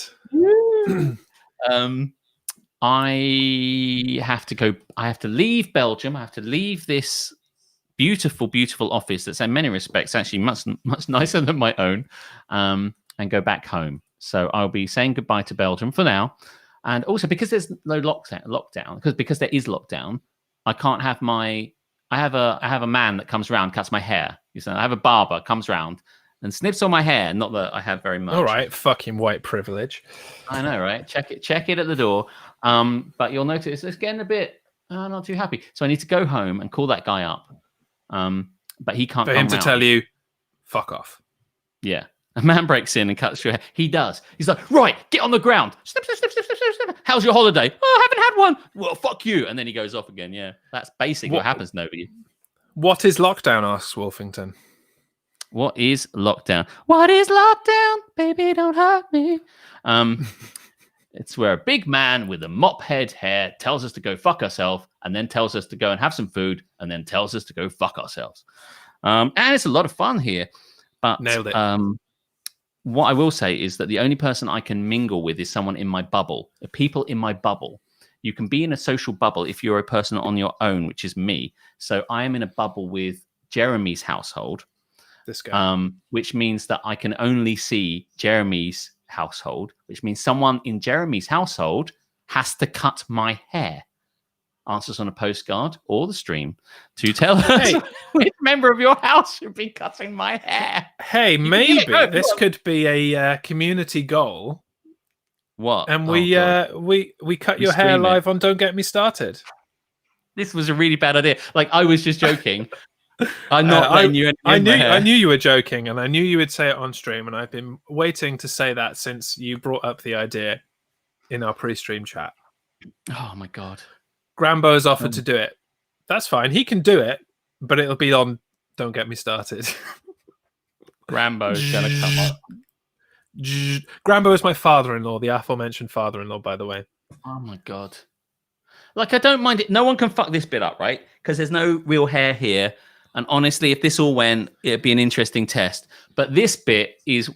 I have to leave Belgium. I have to leave this beautiful, beautiful office that's in many respects actually much, much nicer than my own, and go back home. So I'll be saying goodbye to Belgium for now. And also because there's no lockdown, because there is lockdown, I can't have I have a man that comes around, cuts my hair. I have a barber comes around and snips on my hair. Not that I have very much. All right, fucking white privilege. I know, right? Check it at the door. But you'll notice it's getting a bit not too happy. So I need to go home and call that guy up. But he can't. For him to tell you, fuck off. Yeah. A man breaks in and cuts your hair. He does. He's like, right, get on the ground. Snip, snip, snip, snip, snip, snip. How's your holiday? Oh, I haven't had one. Well, fuck you. And then he goes off again. Yeah, that's basically what happens, nobody. What is lockdown, asks Wolfington. What is lockdown? What is lockdown? Baby, don't hurt me. It's where a big man with a mop head hair tells us to go fuck ourselves, and then tells us to go and have some food, and then tells us to go fuck ourselves. And it's a lot of fun here. But Nailed it. what I will say is that the only person I can mingle with is someone in my bubble. The people in my bubble. You can be in a social bubble if you're a person on your own, which is me. So I am in a bubble with Jeremy's household. This guy. Which means that I can only see Jeremy's household, which means someone in Jeremy's household has to cut my hair. Answers on a postcard or the stream to tell us which member of your house should be cutting my hair. Hey, maybe this could be a community goal. What? And we cut your hair live on Don't Get Me Started. This was a really bad idea. Like, I was just joking. I'm not letting you. I knew you were joking, and I knew you would say it on stream, and I've been waiting to say that since you brought up the idea in our pre-stream chat. Oh my god. Grambo has offered to do it. That's fine. He can do it, but it'll be on Don't Get Me Started. Grambo's gonna come up. Grambo is my father-in-law, the aforementioned father-in-law, by the way. Oh my god. Like, I don't mind it. No one can fuck this bit up, right? Because there's no real hair here. And honestly, if this all went, it'd be an interesting test. But this bit is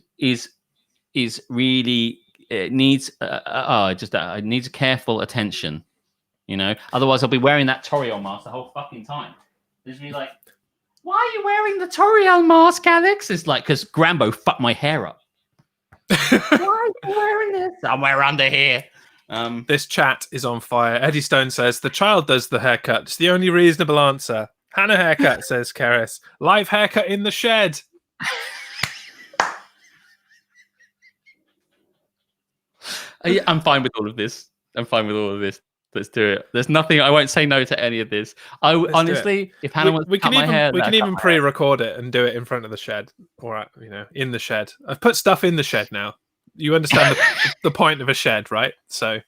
really, it needs it needs careful attention. You know, otherwise I'll be wearing that Toriel mask the whole fucking time. There's be like, why are you wearing the Toriel mask, Alex? It's like, because Grambo fucked my hair up. Why are you wearing this? Somewhere under here. This chat is on fire. Eddie Stone says, the child does the haircut. It's the only reasonable answer. Hannah haircut, says Keris. Live haircut in the shed. I'm fine with all of this. Let's do it. There's nothing. I won't say no to any of this. Honestly, if Hannah wants to cut my hair, we can even pre-record it and do it in front of the shed, or in the shed. I've put stuff in the shed now. You understand the point of a shed, right? So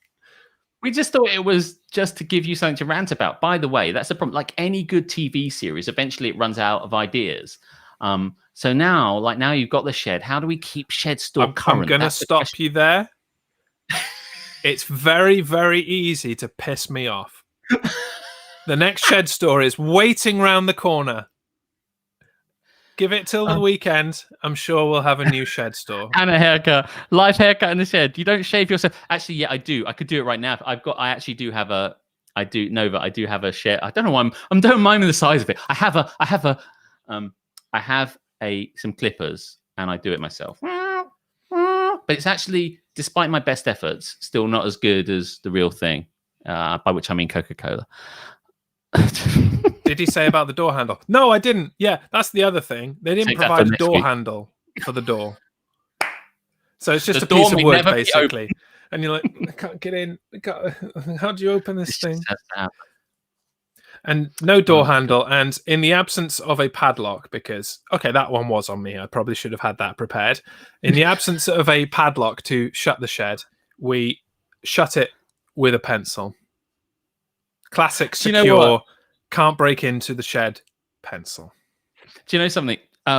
we just thought it was just to give you something to rant about. By the way, that's the problem. Like any good TV series, eventually it runs out of ideas. So now you've got the shed. How do we keep shed store current? I'm going to stop you there. It's very, very easy to piss me off. The next shed store is waiting round the corner. Give it till the weekend. I'm sure we'll have a new shed store. And a haircut. Live haircut in the shed. You don't shave yourself. Actually, yeah, I do. I could do it right now. I do have a shed. I don't know why I'm don't mind the size of it. I have some clippers and I do it myself. But it's actually, despite my best efforts, still not as good as the real thing. By which I mean Coca-Cola. Did he say about the door handle? No, I didn't. Yeah, that's the other thing. They didn't provide a door handle for the door. So it's just a piece of wood, basically. And you're like, I can't get in. How do you open this thing? And no door handle. And in the absence of a padlock, because, okay, that one was on me. I probably should have had that prepared. In the absence of a padlock to shut the shed, we shut it with a pencil. Classic, secure, can't break into the shed pencil. Do you know something?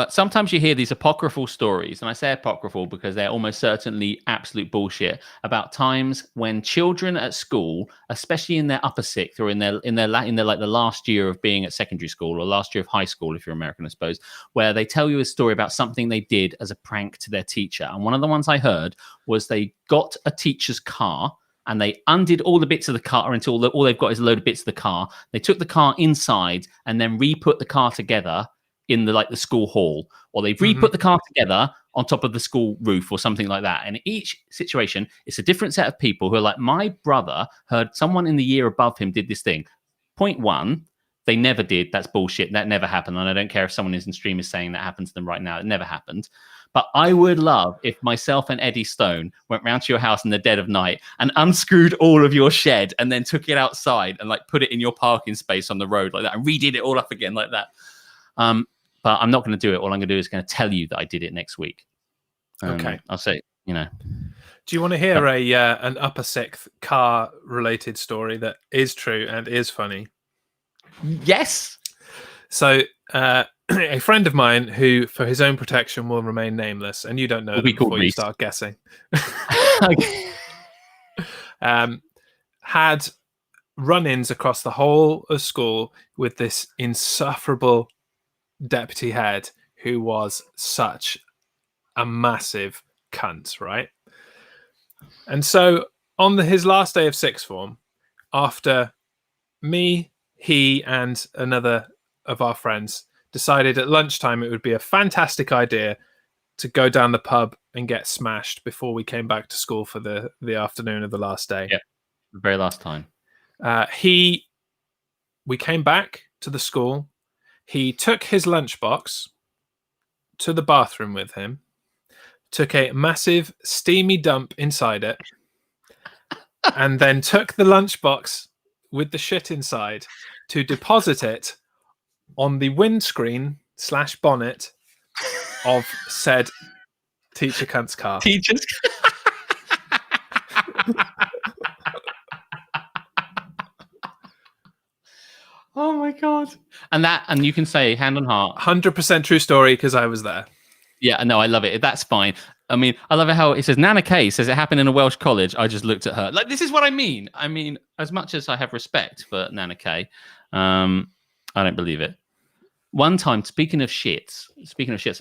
Sometimes you hear these apocryphal stories, and I say apocryphal because they're almost certainly absolute bullshit, about times when children at school, especially in their upper sixth or in their like the last year of being at secondary school or last year of high school, if you're American, I suppose, where they tell you a story about something they did as a prank to their teacher. And one of the ones I heard was they got a teacher's car and they undid all the bits of the car until all they've got is a load of bits of the car. They took the car inside and then re-put the car together in the school hall, or they've re-put the car together on top of the school roof or something like that. And in each situation, it's a different set of people who are like, my brother heard someone in the year above him did this thing. Point one, they never did. That's bullshit. That never happened. And I don't care if someone in stream is saying that happened to them right now. It never happened. But I would love if myself and Eddie Stone went round to your house in the dead of night and unscrewed all of your shed and then took it outside and put it in your parking space on the road like that and redid it all up again like that. But I'm not going to do it. All I'm going to do is going to tell you that I did it next week. Okay. I'll say, Do you want to hear an upper sixth car related story that is true and is funny? Yes. So a friend of mine who, for his own protection, will remain nameless, and you don't know them before you start guessing. had run-ins across the whole of school with this insufferable deputy head who was such a massive cunt, right? And so on his last day of sixth form, after me, he, and another of our friends decided at lunchtime it would be a fantastic idea to go down the pub and get smashed before we came back to school for the afternoon of the last day. Yeah, the very last time. We came back to the school. He took his lunchbox to the bathroom with him, took a massive steamy dump inside it, and then took the lunchbox with the shit inside to deposit it on the windscreen / bonnet of said teacher cunt's car. Teachers. Oh my god! And you can say hand on heart, 100% true story because I was there. Yeah, no, I love it. That's fine. I mean, I love it how it says Nana Kay says it happened in a Welsh college. I just looked at her like, this is what I mean. I mean, as much as I have respect for Nana Kay, I don't believe it. One time, speaking of shits,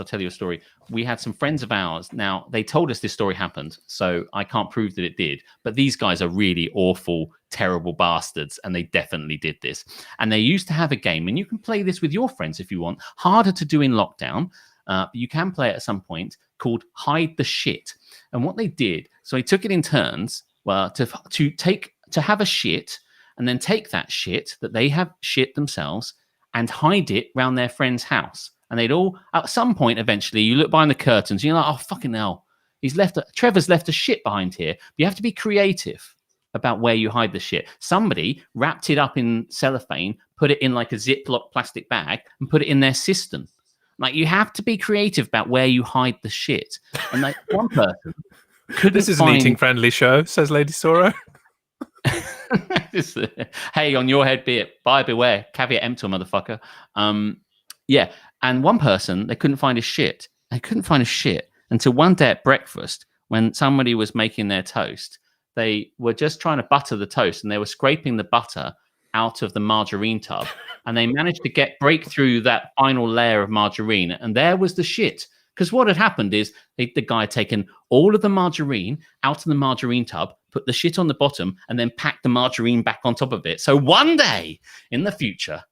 I'll tell you a story. We had some friends of ours. Now, they told us this story happened, so I can't prove that it did. But these guys are really awful, terrible bastards, and they definitely did this. And they used to have a game, and you can play this with your friends if you want. Harder to do in lockdown, but you can play it at some point, called Hide the Shit. And what they did, so they took it in turns, well, to have a shit, and then take that shit that they have shit themselves and hide it round their friend's house. And they'd all, at some point, eventually, you look behind the curtains, and you're like, oh, fucking hell. Trevor's left a shit behind here. But you have to be creative about where you hide the shit. Somebody wrapped it up in cellophane, put it in like a Ziploc plastic bag, and put it in their cistern. Like, you have to be creative about where you hide the shit. And like, one person couldn't This is find... an eating-friendly show, says Lady Sora. Hey, on your head be it. Buyer beware. Caveat emptor, motherfucker. Yeah. And one person, they couldn't find his shit. They couldn't find his shit until one day at breakfast when somebody was making their toast. They were just trying to butter the toast, and they were scraping the butter out of the margarine tub, and they managed to break through that final layer of margarine, and there was the shit. Because what had happened is the guy had taken all of the margarine out of the margarine tub, put the shit on the bottom, and then packed the margarine back on top of it. So one day in the future,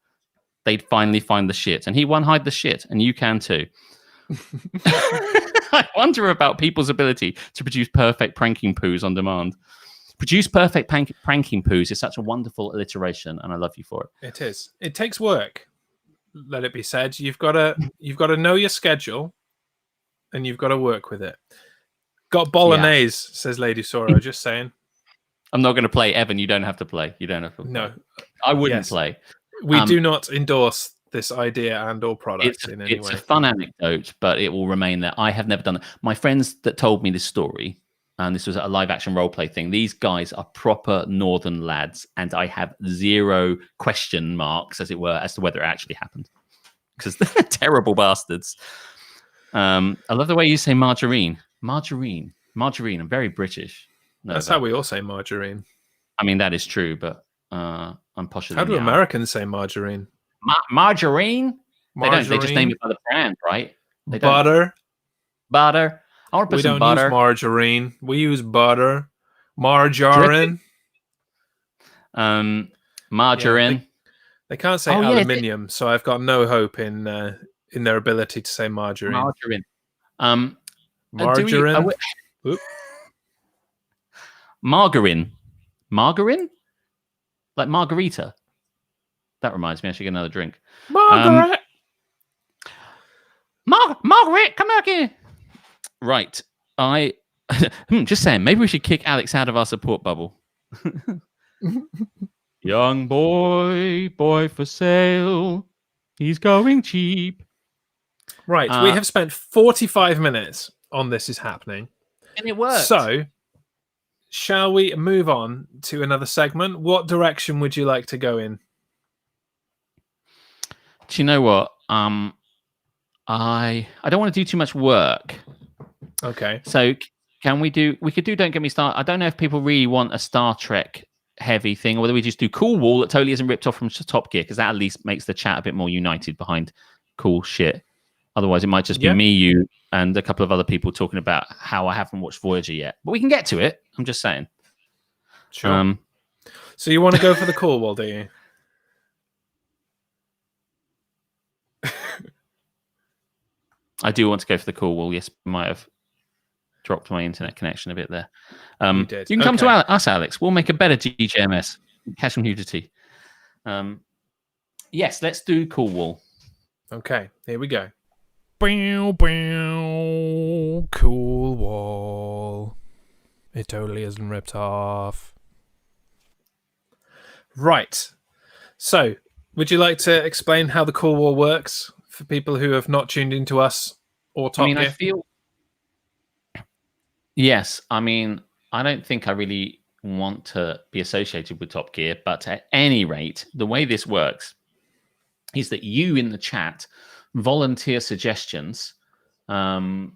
they'd finally find the shit. And he won Hide the Shit, and you can too. I wonder about people's ability to produce perfect pranking poos on demand. Produce perfect pranking poos is such a wonderful alliteration, and I love you for it. It is. It takes work, let it be said. You've got to know your schedule, and you've got to work with it. Got bolognese, says Lady Sora. Just saying. I'm not going to play. Evan, you don't have to play. You don't have to play. No. I wouldn't play. We do not endorse this idea and or product in any way. It's a fun anecdote, but it will remain there. I have never done it. My friends that told me this story, and this was a live action role play thing, these guys are proper northern lads, and I have zero question marks, as it were, as to whether it actually happened. Because they're terrible bastards. I love the way you say margarine. Margarine. I'm very British. That's how we all say margarine. I mean, that is true, but I'm posher. How do Americans say margarine? Margarine? They don't. They just name it by the brand, right? They butter. Butter. I want to put some butter. We don't use margarine. We use butter. Margarine. Margarine. Yeah, they can't say aluminium, so I've got no hope in their ability to say margarine. Margarine. Margarine? Like margarita. That reminds me, I should get another drink. Margaret! Margaret, come back here. Right. Just saying, maybe we should kick Alex out of our support bubble. Young boy for sale. He's going cheap. Right, we have spent 45 minutes on This Is Happening. And it worked. So, shall we move on to another segment? What direction would you like to go in? Do you know what? I don't want to do too much work. Okay. So, Can we do? We could do. Don't get me started. I don't know if people really want a Star Trek heavy thing, or whether we just do Cool Wall that totally isn't ripped off from Top Gear, because that at least makes the chat a bit more united behind cool shit. Otherwise, it might just be me, you, and a couple of other people talking about how I haven't watched Voyager yet. But we can get to it. I'm just saying. Sure. So you want to go for the Cool Wall, do you? I do want to go for the Cool Wall. Yes, might have dropped my internet connection a bit there. You can come to us, Alex. We'll make a better DGMS. Cash and nudity. Yes, let's do Cool Wall. Okay, here we go. Bow, bow, Cool Wall. It totally isn't ripped off. Right. So, would you like to explain how the Cool Wall works for people who have not tuned into us or Top Gear? I feel... Yes, I mean, I don't think I really want to be associated with Top Gear, but at any rate, the way this works is that you in the chat volunteer suggestions for...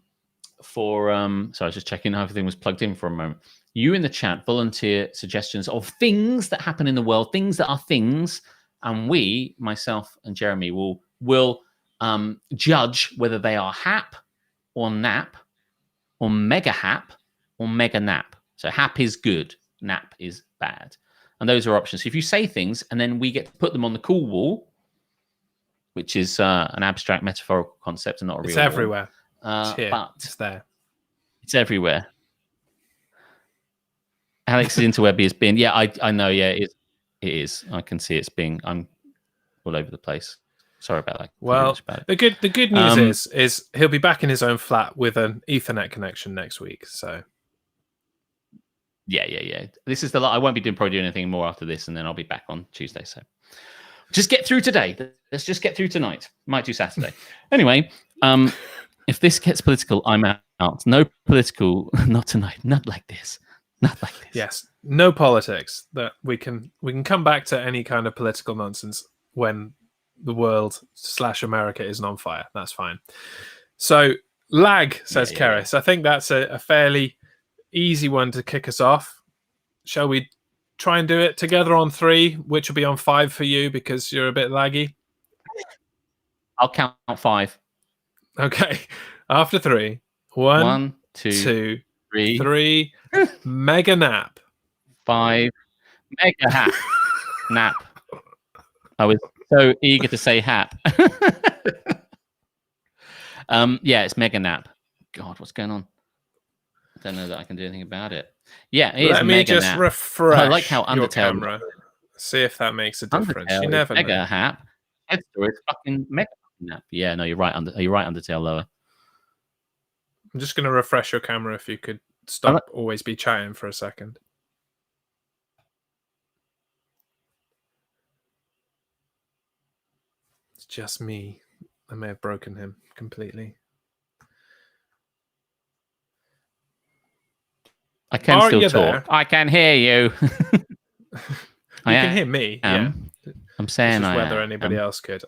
sorry, I was just checking how everything was plugged in for a moment. You in the chat volunteer suggestions of things that happen in the world, things that are things, and we, myself and Jeremy, will judge whether they are hap or nap or mega hap or mega nap. So hap is good, nap is bad. And those are options. So if you say things and then we get to put them on the Cool Wall, which is an abstract metaphorical concept and not a real It's everywhere. It's here. But it's there. It's everywhere. Alex is into where is being. Yeah, I know. Yeah, it is. I can see it's being. I'm all over the place. Sorry about that. Well, the good news is he'll be back in his own flat with an Ethernet connection next week. So yeah. This is I won't be probably doing anything more after this, and then I'll be back on Tuesday. So just get through today. Let's just get through tonight. Might do Saturday. Anyway, if this gets political, I'm out. No political. Not tonight. Not like this. Not like this. Yes, no politics. That we can come back to any kind of political nonsense when the world / America isn't on fire. That's fine. So lag, says Keris. I think that's a fairly easy one to kick us off. Shall we try and do it together on 3, which will be on 5 for you because you're a bit laggy? I'll count 5. Okay. After 3. 1, 2, 3. Mega nap. 5. Mega hap. Nap. I was so eager to say hap. Yeah, it's mega nap. God, what's going on? I don't know that I can do anything about it. Yeah, it is Let me mega just nap. refresh I like how your Undertale camera. See if that makes a difference. Undertale You never mega know. hap. Head story is fucking mega nap. Yeah, no, you're right. You're right. Undertale lower. I'm just going to refresh your camera if you could stop always be chatting for a second. It's just me. I may have broken him completely. I can still talk. There? I can hear you. You can hear me. Yeah. I'm saying just whether anybody else could.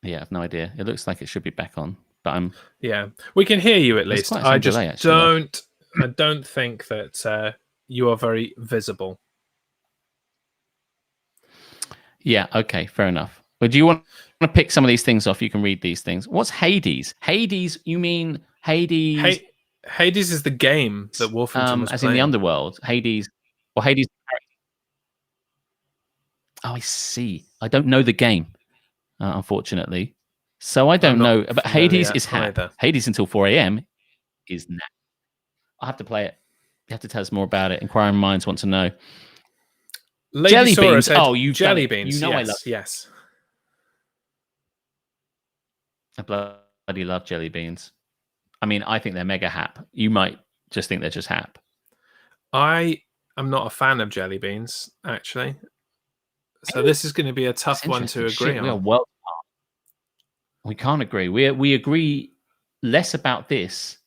Yeah, I have no idea. It looks like it should be back on, but I'm. Yeah, we can hear you at least. I just delay, I don't think that you are very visible. Yeah. Okay. Fair enough. But do you want to pick some of these things off? You can read these things. What's Hades? Hades? You mean Hades? Hades is the game that Wolfenstein was as playing. In the underworld. Hades or Hades. Oh, I see. I don't know the game, unfortunately. So I don't know. But Hades is hap. Hades until 4 a.m. is nap. I'll have to play it. You have to tell us more about it. Inquiring minds want to know. Lady jelly Sora beans. Said, oh, you jelly beans. You know yes, I love. Yes. I bloody love jelly beans. I mean, I think they're mega hap. You might just think they're just hap. I am not a fan of jelly beans, actually. So this is going to be a tough one to agree on. We can't agree. We agree less about this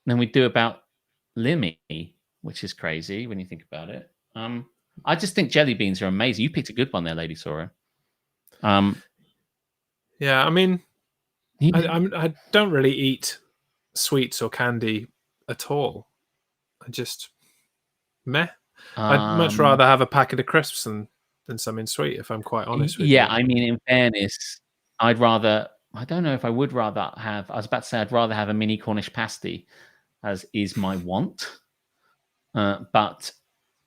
than we do about Limmy, which is crazy when you think about it. I just think jelly beans are amazing. You picked a good one there, Lady Sora. Yeah, I mean, I don't really eat sweets or candy at all. I just meh. I'd much rather have a packet of crisps than something sweet, if I'm quite honest with you. Yeah, I mean, in fairness, I'd rather. I don't know if I would rather have. I was about to say I'd rather have a mini Cornish pasty, as is my want. But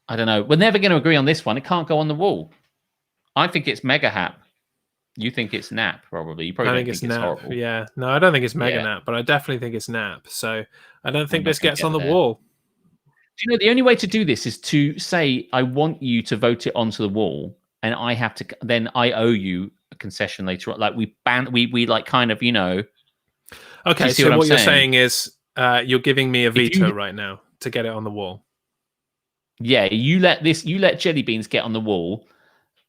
I don't know. We're never going to agree on this one. It can't go on the wall. I think it's mega hap. You think it's nap, probably. You probably I don't think it's it's nap. horrible. Yeah, no, I don't think it's mega Yeah. nap, but I definitely think it's nap. So I don't think not this gonna gets get on the there. wall. Do you know the only way to do this is to say I want you to vote it onto the wall, and I have to. Then I owe you a concession later on. Like we like kind of Okay, see so what I'm what you're saying? saying is you're giving me a If you- veto right now to get it on the wall. Yeah, you let Jelly Beans get on the wall,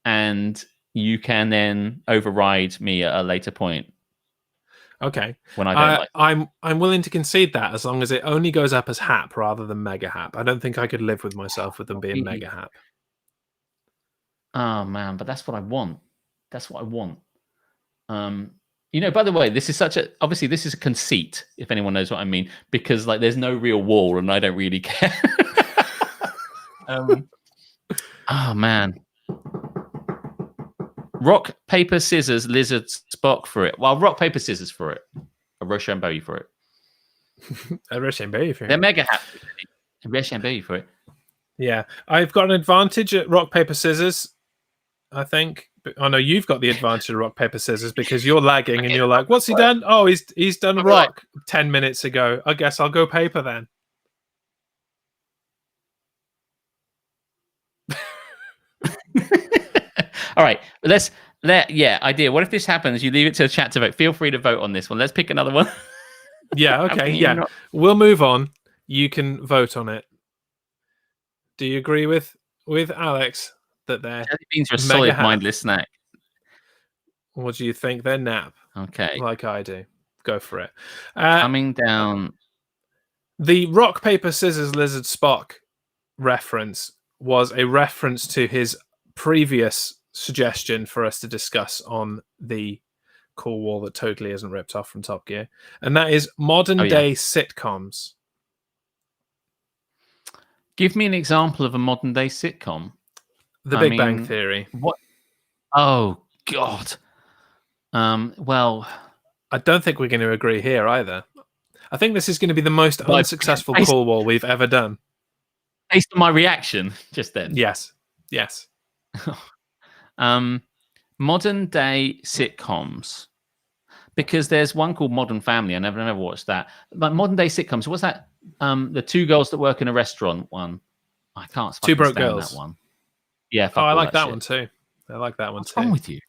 and you can then override me at a later point Okay, when I don't like. I'm willing to concede that as long as it only goes up as hap rather than mega hap. I don't think I could live with myself with them being mega hap. Oh man, but that's what I want. That's what I want. By the way, this is obviously this is a conceit, if anyone knows what I mean, because like there's no real wall and I don't really care. Oh man. Rock, paper, scissors, lizard, Spock for it. Well, rock, paper, scissors for it. A Rochambeau for it. A Rochambeau for it. They're mega happy. A Rochambeau for it. Yeah, I've got an advantage at rock, paper, scissors, I think. Oh no, you've got the advantage of rock, paper, scissors because you're lagging and you're like, what's he done? Oh, he's done rock 10 minutes ago. I guess I'll go paper then. All right, idea. What if this happens? You leave it to the chat to vote. Feel free to vote on this one. Let's pick another one. Yeah, okay, yeah. We'll move on. You can vote on it. Do you agree with Alex that they're Jelly beans are a solid mindless snack? What do you think? They're nap. Okay. Like I do. Go for it. Coming down. The rock, paper, scissors, lizard, Spock reference was a reference to his previous suggestion for us to discuss on the cool wall that totally isn't ripped off from Top Gear. And that is modern day sitcoms. Give me an example of a modern day sitcom. The Big Bang Theory. What? Oh, God. Well, I don't think we're going to agree here either. I think this is going to be the most unsuccessful cool wall we've ever done. Based on my reaction just then. Yes. Modern day sitcoms. Because there's one called Modern Family. I never watched that. But modern day sitcoms, what's that? The two girls that work in a restaurant one. I can't Two Broke Girls. That one. Yeah. I like that one too. I like that one What's too. wrong with you?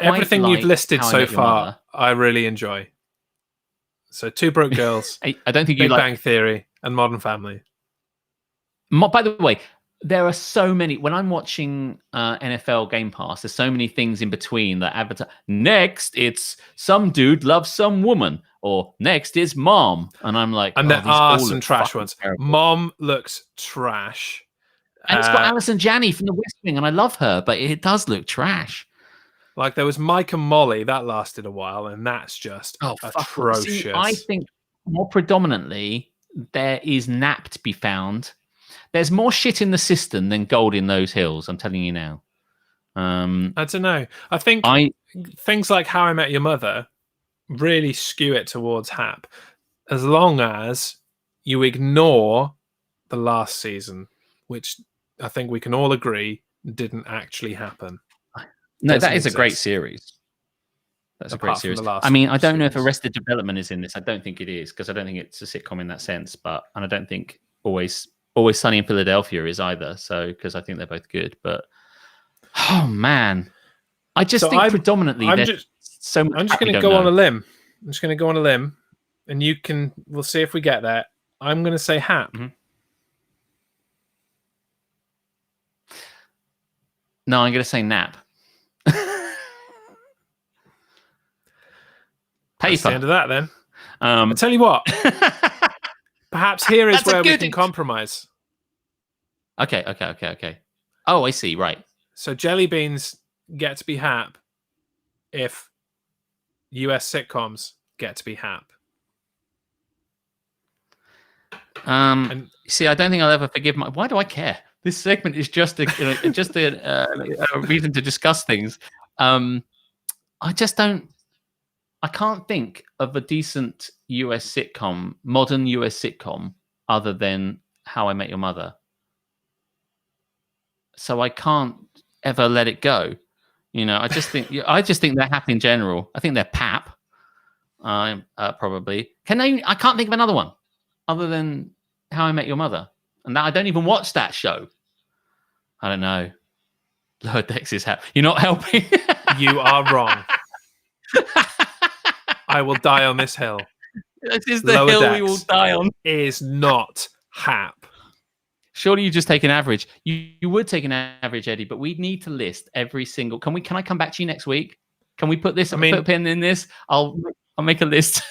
Everything you've listed so far, I really enjoy. So Two Broke Girls, I don't think Big Bang Theory, and Modern Family. By the way, there are so many. When I'm watching NFL Game Pass, there's so many things in between that advertise. Next, it's some dude loves some woman, or next is Mom, and I'm like, and there are some trash ones. Terrible. Mom looks trash, and it's got Alison Janney from The West Wing, and I love her, but it does look trash. Like there was Mike and Molly that lasted a while, and that's just atrocious. See, I think more predominantly there is nap to be found. There's more shit in the system than gold in those hills. I'm telling you now. I don't know. I think things like How I Met Your Mother really skew it towards hap, as long as you ignore the last season, which I think we can all agree didn't actually happen. No, that is a great series. That's a great series. I mean, I don't know if Arrested Development is in this. I don't think it is because I don't think it's a sitcom in that sense. And I don't think Always Sunny in Philadelphia is either. So because I think they're both good. But oh man, I just think predominantly I'm just going to go on a limb. I'm just going to go on a limb, and we'll see if we get there. I'm going to say hap. Mm-hmm. No, I'm going to say nap. That's the end of that then. I'll tell you what. Perhaps here is where we can compromise. Okay. Oh, I see. Right. So Jelly Beans get to be hap, if US sitcoms get to be hap. See, I don't think I'll ever forgive my. Why do I care? This segment is just a reason to discuss things. I just don't. I can't think of a decent US sitcom, modern US sitcom, other than How I Met Your Mother. So I can't ever let it go. I just think they're happy in general. I think they're pap. Probably. I can't think of another one other than How I Met Your Mother, and that I don't even watch that show. I don't know. Lower Decks is happy. You're not helping. You are wrong. I will die on this hill. This is the Lower hill Decks we will die on. Is not hap. Surely you just take an average. You would take an average, Eddie, but we need to list every single. Can I come back to you next week? Can we put this? Put a pin in this. I'll make a list.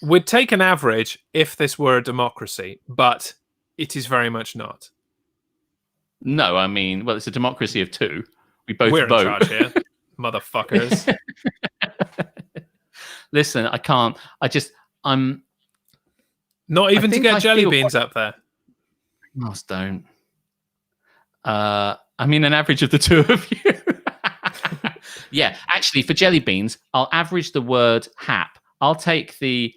We'd take an average if this were a democracy, but it is very much not. No, it's a democracy of two. We both We're vote. in charge here, motherfuckers. Listen, I can't. I'm not even to get jelly beans up there. Most don't. An average of the two of you. Yeah, actually, for jelly beans, I'll average the word hap. I'll take the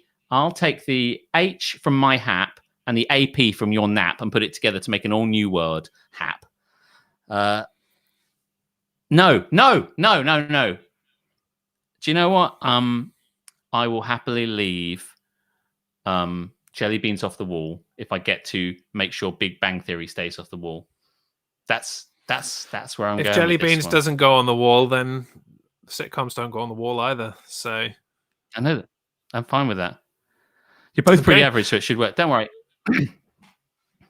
H from my hap and the AP from your nap and put it together to make an all new word, hap. No. Do you know what? I will happily leave jelly beans off the wall if I get to make sure Big Bang Theory stays off the wall. That's where I'm going. If jelly beans doesn't go on the wall, then sitcoms don't go on the wall either. So I know that. I'm fine with that. You're both pretty average, so it should work. Don't worry.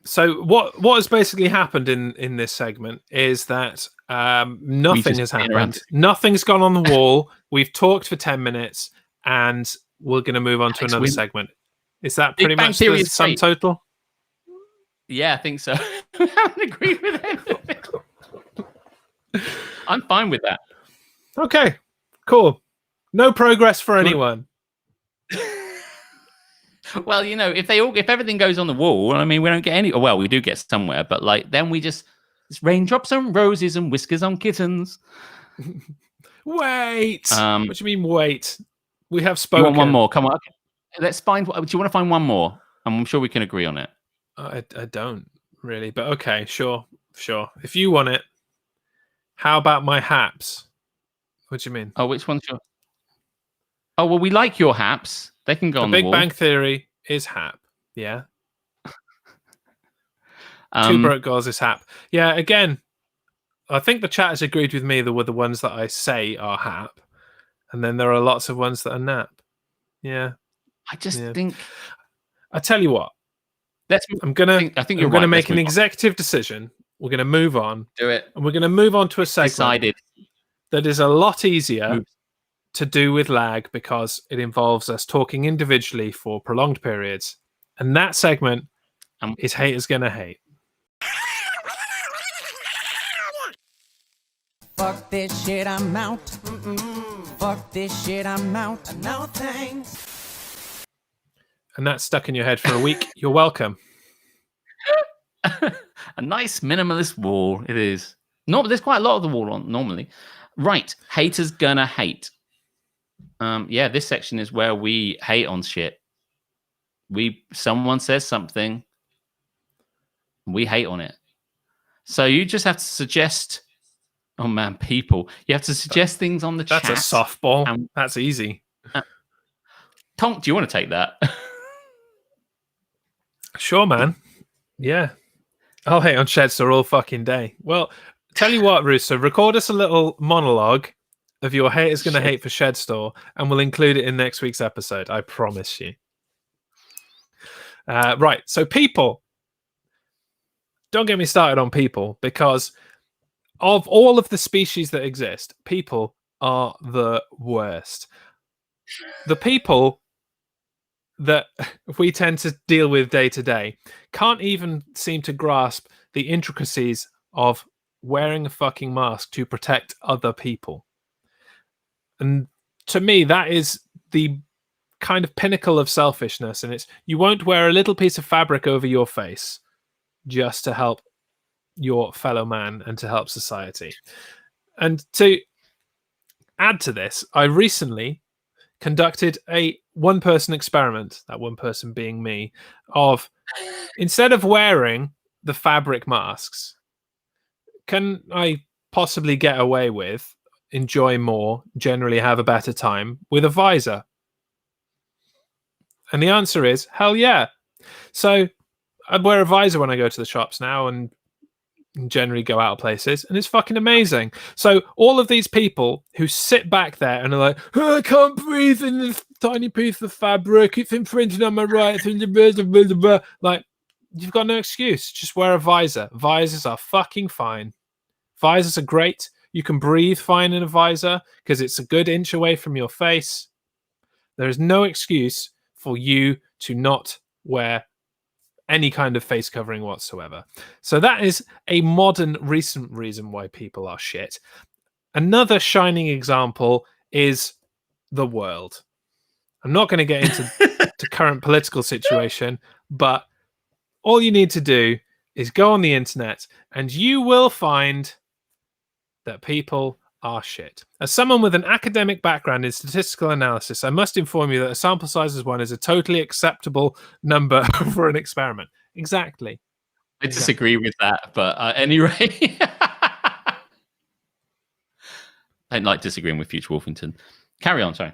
So what has basically happened in this segment is that nothing has happened. Nothing's gone on the wall. We've talked for 10 minutes, and we're going to move on to another segment. Is that pretty much the sum total? Yeah, I think so. I haven't agreed with anything. I'm fine with that. Okay, cool. No progress for anyone. Well, if everything goes on the wall, we don't get any. Well, we do get somewhere, but then we it's raindrops on roses and whiskers on kittens. Wait. What do you mean? Wait. We have spoken. You want one more? Come on. Okay. Let's find. Do you want to find one more? I'm sure we can agree on it. I don't really, but okay, sure. If you want it, how about my haps? What do you mean? Oh, which one's your? Oh well, we like your haps. They can go on the wall. Big Bang Theory is hap. Yeah. Two Broke Girls is hap. Yeah. Again, I think the chat has agreed with me that were the ones that I say are hap, and then there are lots of ones that are nap. Yeah. I just think. I tell you what. I think you're going to make an executive decision. We're going to move on. Do it. And we're going to move on to a segment that is a lot easier to do with lag because it involves us talking individually for prolonged periods. And that segment is Haters Gonna Hate. Fuck this shit, I'm out. Fuck this shit, I'm out. No thanks. And that's stuck in your head for a week. You're welcome. A nice minimalist wall. It is. There's quite a lot of the wall on normally. Right. Haters Gonna Hate. Yeah, this section is where we hate on shit. Someone says something, we hate on it. So you just have to suggest. Oh man, people! You have to suggest things on the chat. That's a softball. That's easy. Tonk, do you want to take that? Sure, man. Yeah. I'll hate on Shedstore all fucking day. Well, tell you what, Rooster, record us a little monologue of your haters gonna hate for Shedstore, and we'll include it in next week's episode. I promise you. Right. So people. Don't get me started on people, because of all of the species that exist, people are the worst. The people that we tend to deal with day to day can't even seem to grasp the intricacies of wearing a fucking mask to protect other people. And to me, that is the kind of pinnacle of selfishness. And it's, you won't wear a little piece of fabric over your face just to help your fellow man and to help society. And to add to this, I recently conducted a one-person experiment, that one person being me, of instead of wearing the fabric masks, can I possibly get away with, enjoy more, generally have a better time with a visor? And the answer is hell yeah. So I'd wear a visor when I go to the shops now and generally go out of places, and it's fucking amazing. So all of these people who sit back there and are like, oh, I can't breathe in this tiny piece of fabric, it's infringing on my rights, like, you've got no excuse. Just wear a visor. Visors are fucking fine. Visors are great. You can breathe fine in a visor because it's a good inch away from your face. There is no excuse for you to not wear any kind of face covering whatsoever. So that is a modern recent reason why people are shit. Another shining example is the world. I'm not going to get into the current political situation, but all you need to do is go on the internet and you will find that people are shit. As someone with an academic background in statistical analysis, I must inform you that a sample size of 1 is a totally acceptable number for an experiment. Exactly. I disagree with that, but anyway. I don't like disagreeing with Future Wolfington. Carry on, sorry.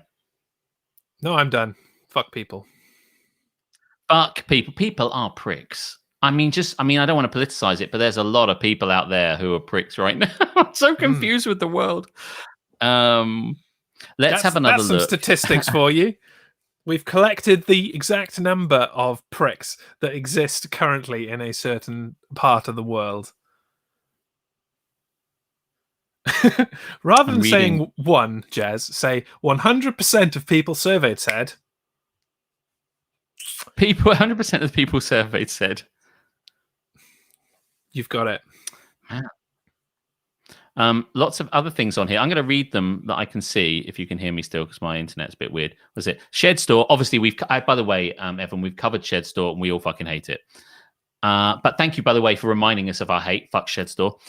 No, I'm done. Fuck people. Fuck people. People are pricks. I mean, I don't want to politicize it, but there's a lot of people out there who are pricks right now. I'm so confused with the world. Let's have another look. That's some statistics for you. We've collected the exact number of pricks that exist currently in a certain part of the world. Rather than saying 1, Jez, say 100% of people surveyed said. 100% of the people surveyed said. You've got it. Lots of other things on here. I'm going to read them that I can see if you can hear me still because my internet's a bit weird. Was it Shed Store? Obviously, by the way, Evan, we've covered Shed Store and we all fucking hate it. But thank you, by the way, for reminding us of our hate. Fuck Shed Store.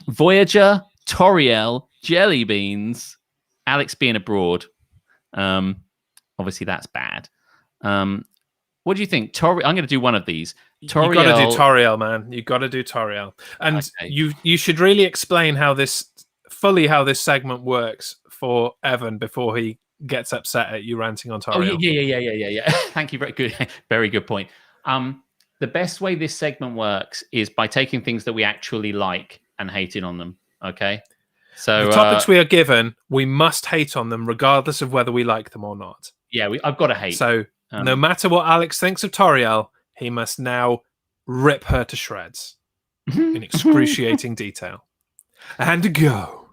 Voyager, Toriel, Jelly Beans, Alex being abroad. Obviously, that's bad. What do you think? I'm going to do one of these. Toriel... You got to do Toriel, man. You got to do Toriel, and okay. you should really explain how this segment works for Evan before he gets upset at you ranting on Toriel. Oh yeah. Thank you. Very good point. The best way this segment works is by taking things that we actually like and hating on them. Okay. So the topics we are given, we must hate on them regardless of whether we like them or not. Yeah, I've got to hate. So no matter what Alex thinks of Toriel, he must now rip her to shreds in excruciating detail. And go.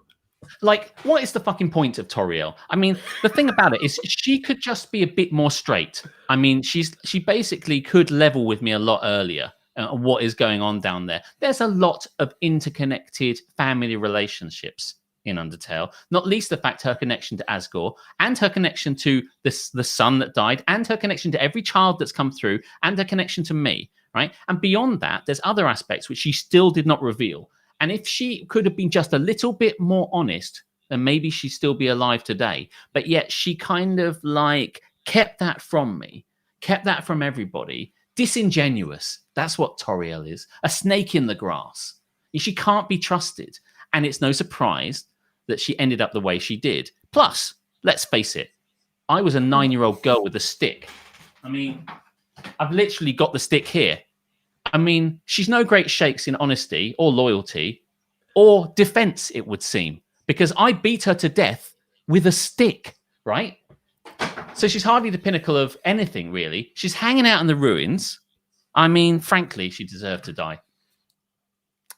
Like, what is the fucking point of Toriel? I mean, the thing about it is she could just be a bit more straight. I mean, she basically could level with me a lot earlier. What is going on down there? There's a lot of interconnected family relationships in Undertale, not least the fact her connection to Asgore and her connection to the son that died and her connection to every child that's come through and her connection to me, right? And beyond that, there's other aspects which she still did not reveal. And if she could have been just a little bit more honest, then maybe she'd still be alive today. But yet she kind of like kept that from me, kept that from everybody. Disingenuous. That's what Toriel is. A snake in the grass. She can't be trusted. And it's no surprise that she ended up the way she did. Plus, let's face it, I was a 9-year-old girl with a stick. I mean, I've literally got the stick here. I mean, she's no great shakes in honesty or loyalty or defense, it would seem, because I beat her to death with a stick, right? So she's hardly the pinnacle of anything, really. She's hanging out in the ruins. I mean, frankly, she deserved to die.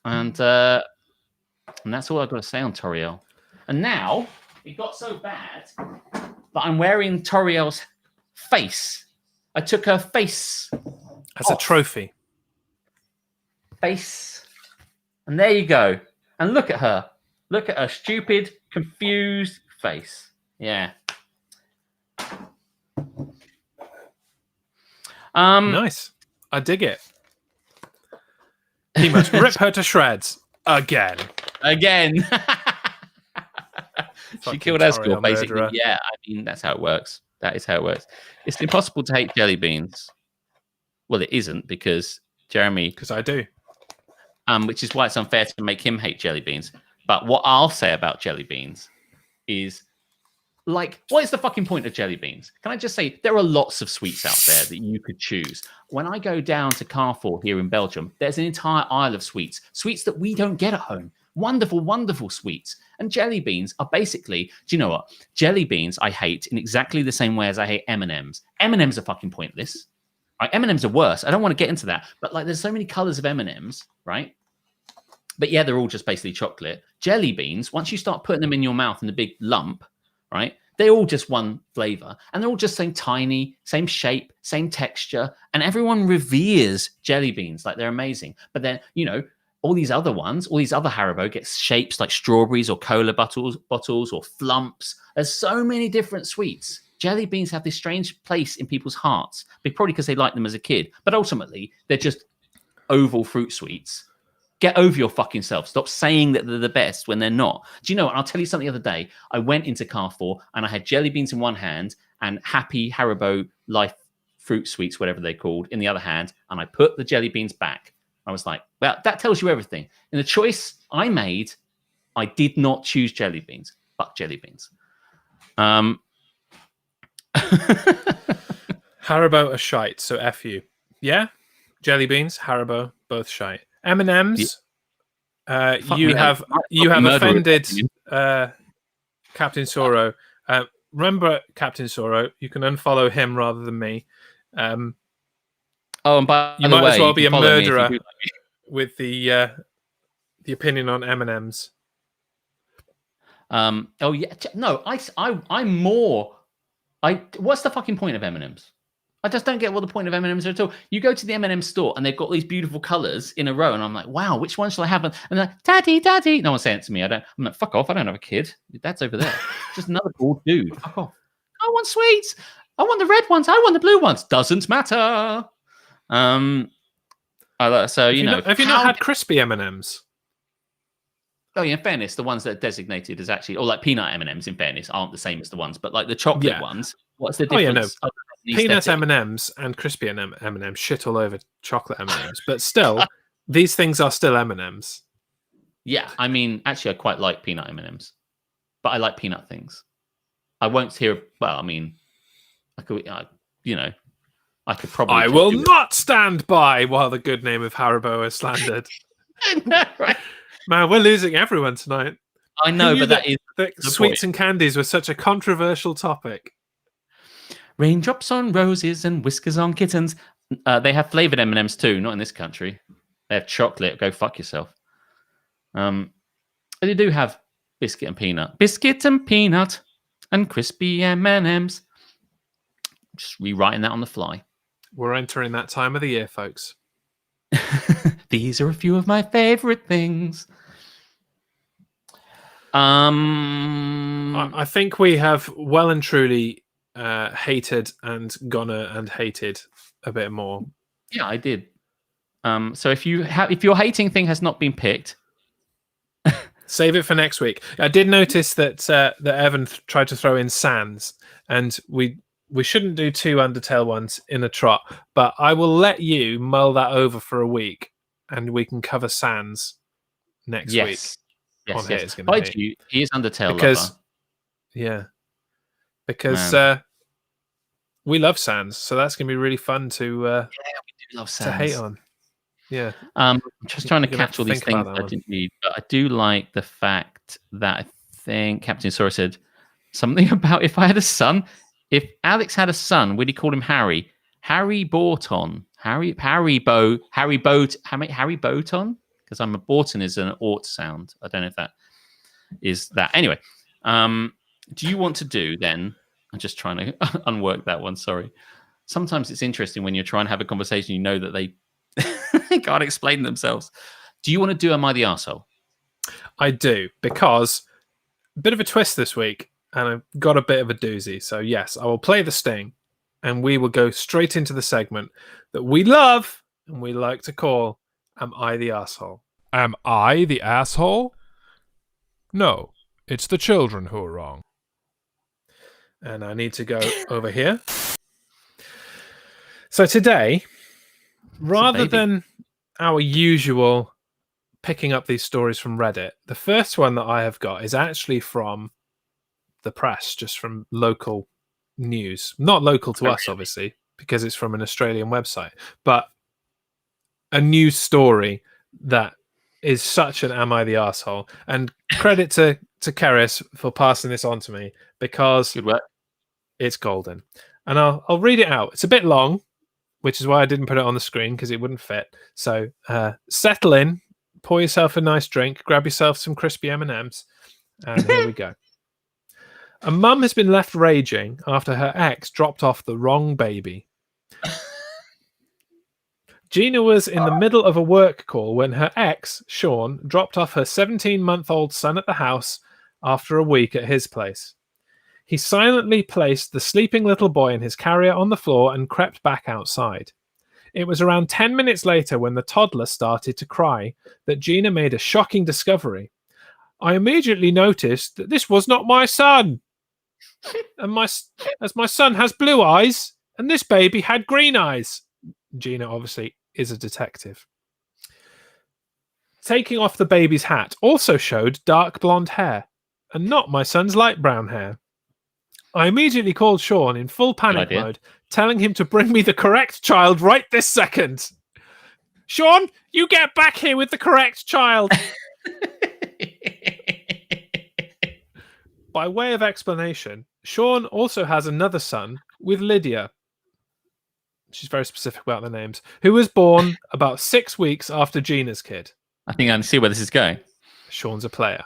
And that's all I've got to say on Toriel. And now, it got so bad that I'm wearing Toriel's face. I took her face as a trophy. Face. And there you go. And look at her. Look at her stupid, confused face. Yeah. Nice. I dig it. He must rip her to shreds again. Again. She Fucking killed Asgore, Toriel basically. murderer. Yeah, I mean, that's how it works. That is how it works. It's impossible to hate jelly beans. Well, it isn't, because Jeremy, Because I do. which is why it's unfair to make him hate jelly beans. But what I'll say about jelly beans is, like, what is the fucking point of jelly beans? Can I just say, there are lots of sweets out there that you could choose. When I go down to Carrefour here in Belgium, there's an entire aisle of sweets that we don't get at home. Wonderful, wonderful sweets. And jelly beans are basically, do you know what? Jelly beans I hate in exactly the same way as I hate M&Ms. M&Ms are fucking pointless. Right? M&Ms are worse. I don't want to get into that. But like, there's so many colors of M&Ms, right? But yeah, they're all just basically chocolate. Jelly beans, once you start putting them in your mouth in a big lump, right? They're all just one flavor, and they're all just same tiny, same shape, same texture, and everyone reveres jelly beans like they're amazing. But then, you know, all these other ones, all these other Haribo get shapes like strawberries or cola bottles or flumps. There's so many different sweets. Jelly beans have this strange place in people's hearts, probably because they like them as a kid, but ultimately they're just oval fruit sweets. Get over your fucking self. Stop saying that they're the best when they're not. Do you know what? I'll tell you something the other day. I went into Carrefour and I had jelly beans in one hand and Happy Haribo Life fruit sweets, whatever they're called, in the other hand. And I put the jelly beans back. I was like, well, that tells you everything. In the choice I made, I did not choose jelly beans. Fuck jelly beans. Haribo are shite, so F you. Yeah? Jelly beans, Haribo, both shite. M&Ms, you have offended Captain Soro. Remember, Captain Soro, you can unfollow him rather than me. And by you the might way, as well be a murderer like with the opinion on M&Ms. Oh yeah, no, I'm more. What's the fucking point of M&Ms? I just don't get what the point of M&Ms are at all. You go to the M&M store and they've got these beautiful colors in a row, and I'm like, wow, which one shall I have? And they're like, Daddy. No one's saying it to me. I'm like, fuck off. I don't have a kid. Your dad's over there. Just another bald dude. Fuck off. I want sweets. I want the red ones. I want the blue ones. Doesn't matter. So you know, have you not had crispy M&Ms? Oh yeah, in fairness, the ones that are designated as actually, or like peanut M&Ms, in fairness, aren't the same as the ones, but like the chocolate ones. What's the difference? Oh, yeah, no. Peanut M&Ms and crispy M&Ms shit all over chocolate M&Ms, but still, these things are still M&Ms. Yeah, I mean, actually, I quite like peanut M&Ms, but I like peanut things. I won't hear. Well, I mean, I could, you know, I could probably. I will not stand by while the good name of Haribo is slandered. I know, right? Man, we're losing everyone tonight. I know, but that is that sweets and candies were such a controversial topic. Raindrops on roses and whiskers on kittens. They have flavored M&Ms too, not in this country. They have chocolate. Go fuck yourself. But they do have biscuit and peanut and crispy M&Ms. Just rewriting that on the fly. We're entering that time of the year, folks. These are a few of my favorite things. I think we have well and truly hated and hated a bit more. Yeah, I did. So if your hating thing has not been picked, save it for next week. I did notice that that Evan tried to throw in Sans, and we shouldn't do 2 Undertale ones in a trot, but I will let you mull that over for a week, and we can cover Sans next week. Yes. It's Why do you? He is Undertale because, lover. Because we love Sans, so that's going to be really fun to we do love Sans. to hate on. Yeah. I'm just trying to catch all these things I didn't read, but I do like the fact that I think Captain Sora said something about if I had a son. If Alex had a son, would he call him Harry? Harry Borton. Harry Boton? Because I'm a Borton is an Ort sound. I don't know if that is that. Anyway, do you want to do then? I'm just trying to unwork that one. Sorry. Sometimes it's interesting when you're trying to have a conversation, you know that they can't explain themselves. Do you want to do Am I the Arsehole? I do, because a bit of a twist this week. and I've got a bit of a doozy. So yes, I will play the sting, and we will go straight into the segment that we love and we like to call "Am I the Asshole?" Am I the asshole? No, it's the children who are wrong. And I need to go over here. So today, rather than our usual picking up these stories from Reddit, the first one that I have got is actually from the press, just from local news. Not local to us, obviously, because it's from an Australian website, but a news story that is such an "Am I the Arsehole?" And credit to Keris for passing this on to me, because Good work. it's golden. And I'll read it out. It's a bit long, which is why I didn't put it on the screen, because it wouldn't fit. So settle in, pour yourself a nice drink, grab yourself some crispy M&Ms, and here we go. A mum has been left raging after her ex dropped off the wrong baby. Gina was in the middle of a work call when her ex, Sean, dropped off her 17-month-old son at the house after a week at his place. He silently placed the sleeping little boy in his carrier on the floor and crept back outside. It was around 10 minutes later, when the toddler started to cry, that Gina made a shocking discovery. I immediately noticed that this was not my son. And as my son has blue eyes, and this baby had green eyes. Gina obviously is a detective. Taking off the baby's hat also showed dark blonde hair, and not my son's light brown hair. I immediately called Sean in full panic mode, telling him to bring me the correct child right this second. Sean, you get back here with the correct child. By way of explanation, Sean also has another son with Lydia. She's very specific about the names. Who was born about 6 weeks after Gina's kid. I think I can see where this is going. Sean's a player.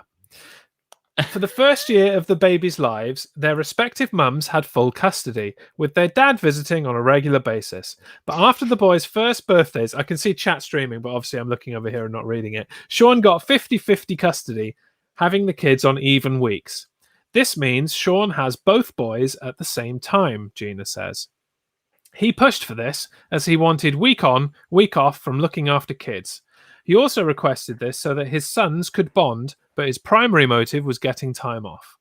For the first year of the babies' lives, their respective mums had full custody, with their dad visiting on a regular basis. But after the boys' first birthdays, I can see chat streaming, but obviously I'm looking over here and not reading it. Sean got 50-50 custody, having the kids on even weeks. This means Sean has both boys at the same time, Gina says. He pushed for this as he wanted week on, week off from looking after kids. He also requested this so that his sons could bond, but his primary motive was getting time off.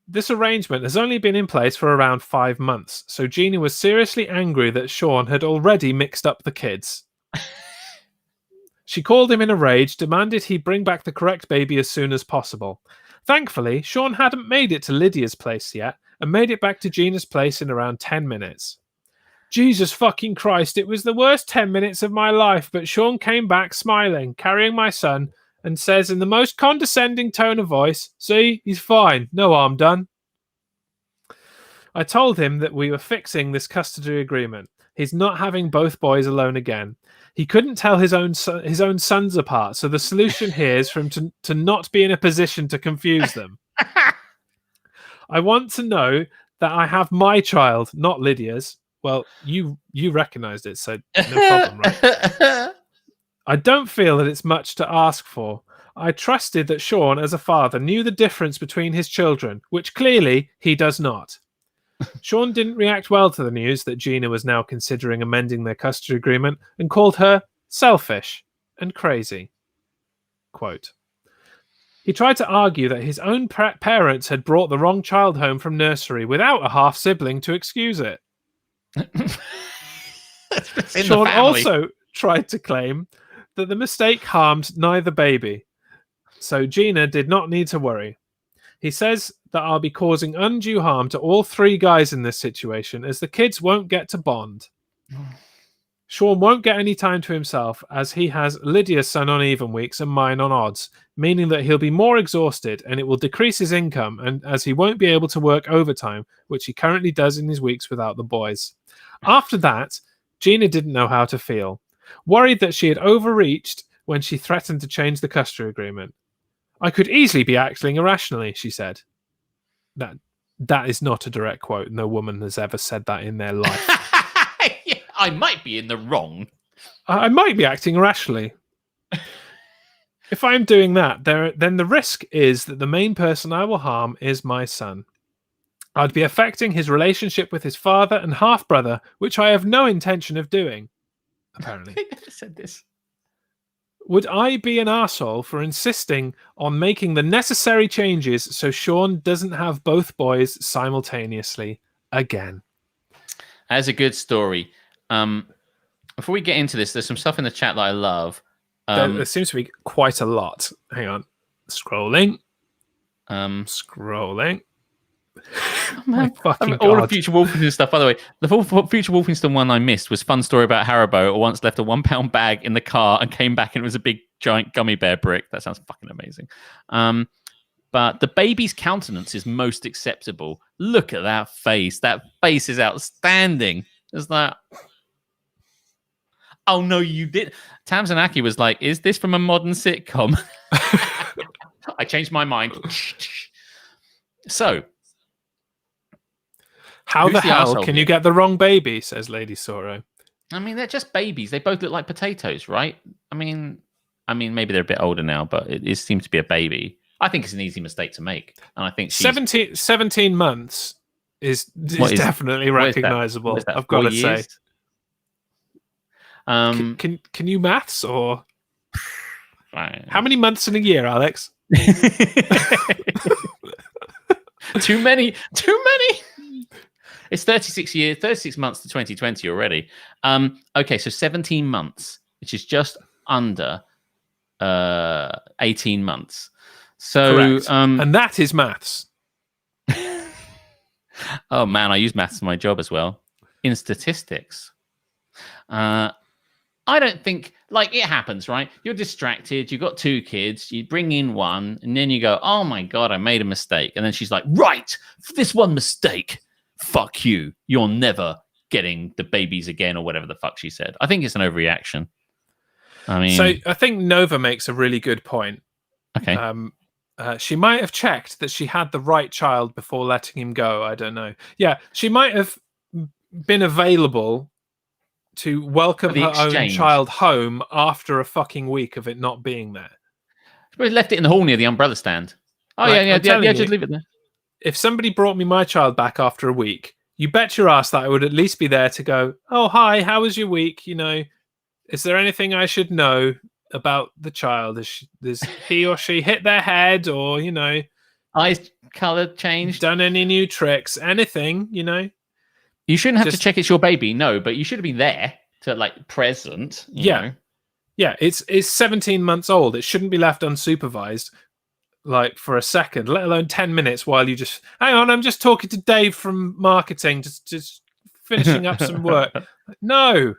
This arrangement has only been in place for around 5 months, so Gina was seriously angry that Sean had already mixed up the kids. She called him in a rage, demanded he bring back the correct baby as soon as possible. Thankfully, Sean hadn't made it to Lydia's place yet, and made it back to Gina's place in around 10 minutes. Jesus fucking Christ, it was the worst 10 minutes of my life, but Sean came back smiling, carrying my son, and says in the most condescending tone of voice, "See, he's fine, no harm done." I told him that we were fixing this custody agreement. He's not having both boys alone again. He couldn't tell his own sons apart, so the solution here is for him to not be in a position to confuse them. I want to know that I have my child, not Lydia's. Well, you recognized it, so no problem, right? I don't feel that it's much to ask for. I trusted that Sean, as a father, knew the difference between his children, which clearly he does not. Sean didn't react well to the news that Gina was now considering amending their custody agreement and called her selfish and crazy. Quote. He tried to argue that his own parents had brought the wrong child home from nursery without a half-sibling to excuse it. Sean also tried to claim that the mistake harmed neither baby, so Gina did not need to worry. He says that I'll be causing undue harm to all 3 guys in this situation, as the kids won't get to bond. Sean won't get any time to himself, as he has Lydia's son on even weeks and mine on odds, meaning that he'll be more exhausted and it will decrease his income, and as he won't be able to work overtime, which he currently does in his weeks without the boys. After that, Gina didn't know how to feel, worried that she had overreached when she threatened to change the custody agreement. I could easily be acting irrationally, she said. That is not a direct quote. No woman has ever said that in their life. I might be in the wrong. I might be acting irrationally. If I'm doing that, then the risk is that the main person I will harm is my son. I'd be affecting his relationship with his father and half-brother, which I have no intention of doing, apparently. I never said this. Would I be an arsehole for insisting on making the necessary changes so Sean doesn't have both boys simultaneously again? That's a good story. Before we get into this, there's some stuff in the chat that I love. There seems to be quite a lot. Hang on. Scrolling. Scrolling. My fucking all God. the Future Wolfenstein stuff, by the way. The Future Wolfenstein one I missed was fun story about Haribo, who once left a £1 bag in the car and came back and it was a big giant gummy bear brick. That sounds fucking amazing. But the baby's countenance is most acceptable. Look at that face. That face is outstanding. It's like, oh no, you did. Tamzanaki was like, is this from a modern sitcom? I changed my mind. So, how the hell arsehole can here? you get the wrong baby? Says Lady Soro. I mean, they're just babies. They both look like potatoes, right? I mean, maybe they're a bit older now, but it seems to be a baby. I think it's an easy mistake to make, and I think 17 months is definitely recognizable. I've got to say. Can you maths or how many months in a year, Alex? Too many. It's 36 months to 2020 already. Okay, so 17 months, which is just under 18 months. So, and that is maths. Oh man, I use maths in my job as well. In statistics. I don't think, like, it happens, right? You're distracted. You've got 2 kids. You bring in one, and then you go, oh my God, I made a mistake. And then she's like, right, for this one mistake, fuck you. You're never getting the babies again, or whatever the fuck she said. I think it's an overreaction. I mean, so I think Nova makes a really good point. Okay. She might have checked that she had the right child before letting him go. I don't know. Yeah, she might have been available to welcome her own child home after a fucking week of it not being there. She left it in the hall near the umbrella stand. Oh, like, yeah, just leave it there. If somebody brought me my child back after a week, you bet your ass that I would at least be there to go, oh, hi, how was your week? You know, is there anything I should know about the child? Does he or she hit their head, or, you know, eyes color changed, done any new tricks, anything, you know? You shouldn't have to check it's your baby, no, but you should have been there to, like, present. You know? Yeah, it's 17 months old. It shouldn't be left unsupervised, like, for a second, let alone 10 minutes while you just, hang on, I'm just talking to Dave from marketing, just finishing up some work. No.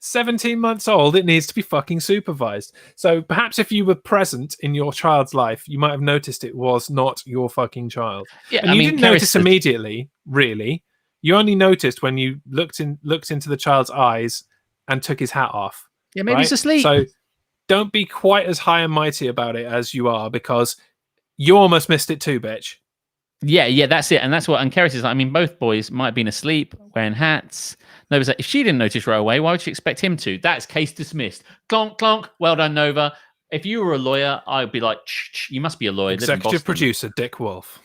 17 months old, it needs to be fucking supervised. So perhaps if you were present in your child's life, you might have noticed it was not your fucking child. Yeah, and you didn't notice immediately, really. You only noticed when you looked into the child's eyes and took his hat off. Yeah, maybe he's asleep. So don't be quite as high and mighty about it as you are, because you almost missed it too, bitch. Yeah, that's it. And that's what, and Kerry says, I mean, both boys might have been asleep, wearing hats. Nova's like, if she didn't notice right away, why would she expect him to? That's case dismissed. Clonk, clonk. Well done, Nova. If you were a lawyer, I'd be like, you must be a lawyer. Executive producer, Dick Wolf.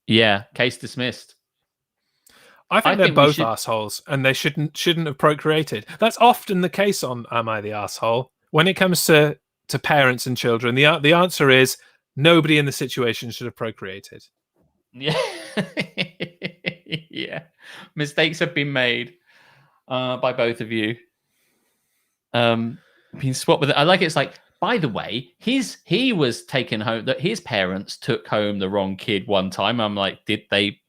Yeah, case dismissed. I think they're both assholes, and they shouldn't have procreated. That's often the case on Am I the Asshole? When it comes to parents and children, the answer is nobody in the situation should have procreated. Yeah. Yeah. Mistakes have been made by both of you. Being swapped with it. I like it. It's like, by the way, he was taken home, that his parents took home the wrong kid one time. I'm like, did they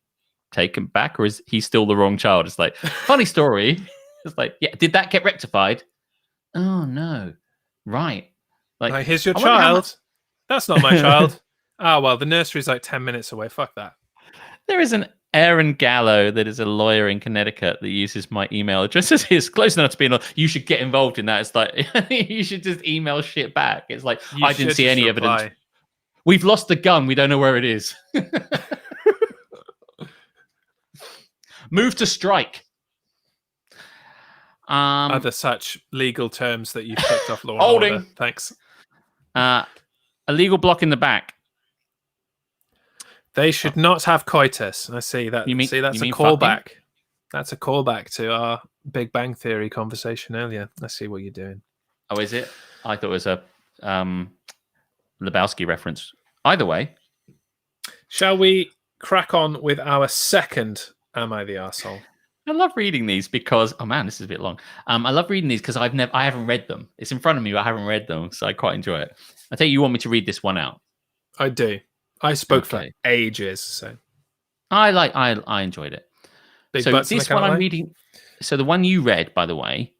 take him back, or is he still the wrong child? It's like, funny story. It's like, yeah, did that get rectified? Oh no. Right. Like, here's your child. That's not my child. Oh, well, the nursery's like 10 minutes away. Fuck that. There is an Aaron Gallo that is a lawyer in Connecticut that uses my email address as his. Close enough to being like, you should get involved in that. It's like, you should just email shit back. It's like, I didn't see any evidence. We've lost the gun. We don't know where it is. Move to strike. Other such legal terms that you've picked off Law and Holding. Order. Thanks. A legal block in the back. They should not have coitus. I see that. You mean- see, that's you a mean callback. That's a callback to our Big Bang Theory conversation earlier. I see what you're doing. Oh, is it? I thought it was a Lebowski reference. Either way. Shall we crack on with our second Am I the Arsehole? I love reading these because this is a bit long. I love reading these because I haven't read them. It's in front of me, but I haven't read them, so I quite enjoy it. I think you want me to read this one out. I do. I spoke Okay. for ages, so I enjoyed it. big So butts in the this one I'm Cadillac? reading. So the one you read, by the way,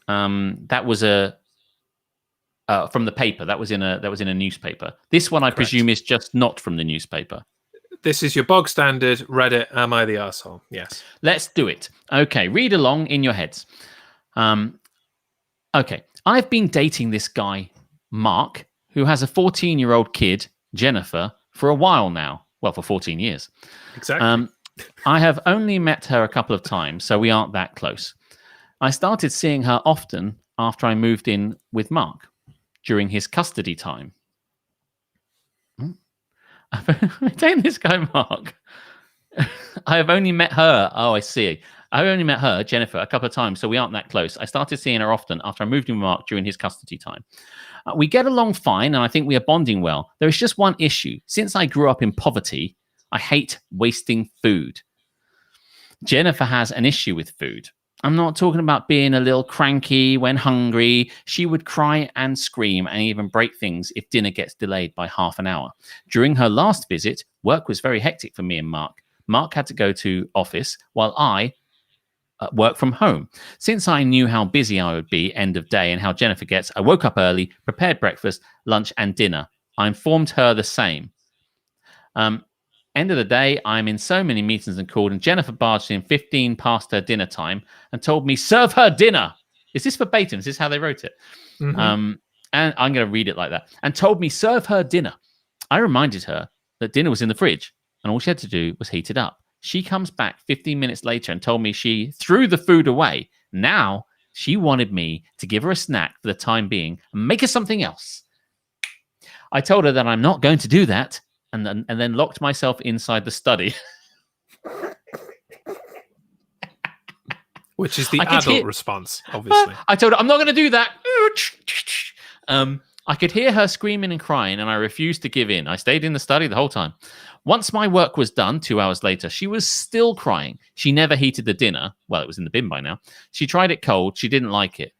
that was from the paper. That was in a newspaper. This one, I presume, is just not from the newspaper. This is your bog standard Reddit. Am I the Arsehole? Yes. Let's do it. Okay, read along in your heads. Okay, I've been dating this guy, Mark, who has a 14-year-old kid, Jennifer, for a while now. Well, for 14 years. Exactly. I have only met her a couple of times, so we aren't that close. I started seeing her often after I moved in with Mark during his custody time. I'm dating this guy, Mark. I have only met her. Oh, I see. I only met her, Jennifer, a couple of times, so we aren't that close. I started seeing her often after I moved in with Mark during his custody time. We get along fine, and I think we are bonding well. There is just one issue. Since I grew up in poverty, I hate wasting food. Jennifer has an issue with food. I'm not talking about being a little cranky when hungry. She would cry and scream and even break things if dinner gets delayed by half an hour. During her last visit, work was very hectic for me and Mark. Mark had to go to office while I work from home. Since I knew how busy I would be end of day and how Jennifer gets, I woke up early, prepared breakfast, lunch, and dinner. I informed her the same. End of the day, I'm in so many meetings and called, and Jennifer barged in 15 past her dinner time and told me, serve her dinner. Is this verbatim? Is this how they wrote it? Mhm. And I'm going to read it like that. And told me, serve her dinner. I reminded her that dinner was in the fridge and all she had to do was heat it up. She comes back 15 minutes later and told me she threw the food away. Now she wanted me to give her a snack for the time being and make her something else. I told her that I'm not going to do that. And then locked myself inside the study. Which is the I could adult hear- response, obviously. I told her, I'm not going to do that. I could hear her screaming and crying, and I refused to give in. I stayed in the study the whole time. Once my work was done, 2 hours later, she was still crying. She never heated the dinner. Well, it was in the bin by now. She tried it cold. She didn't like it.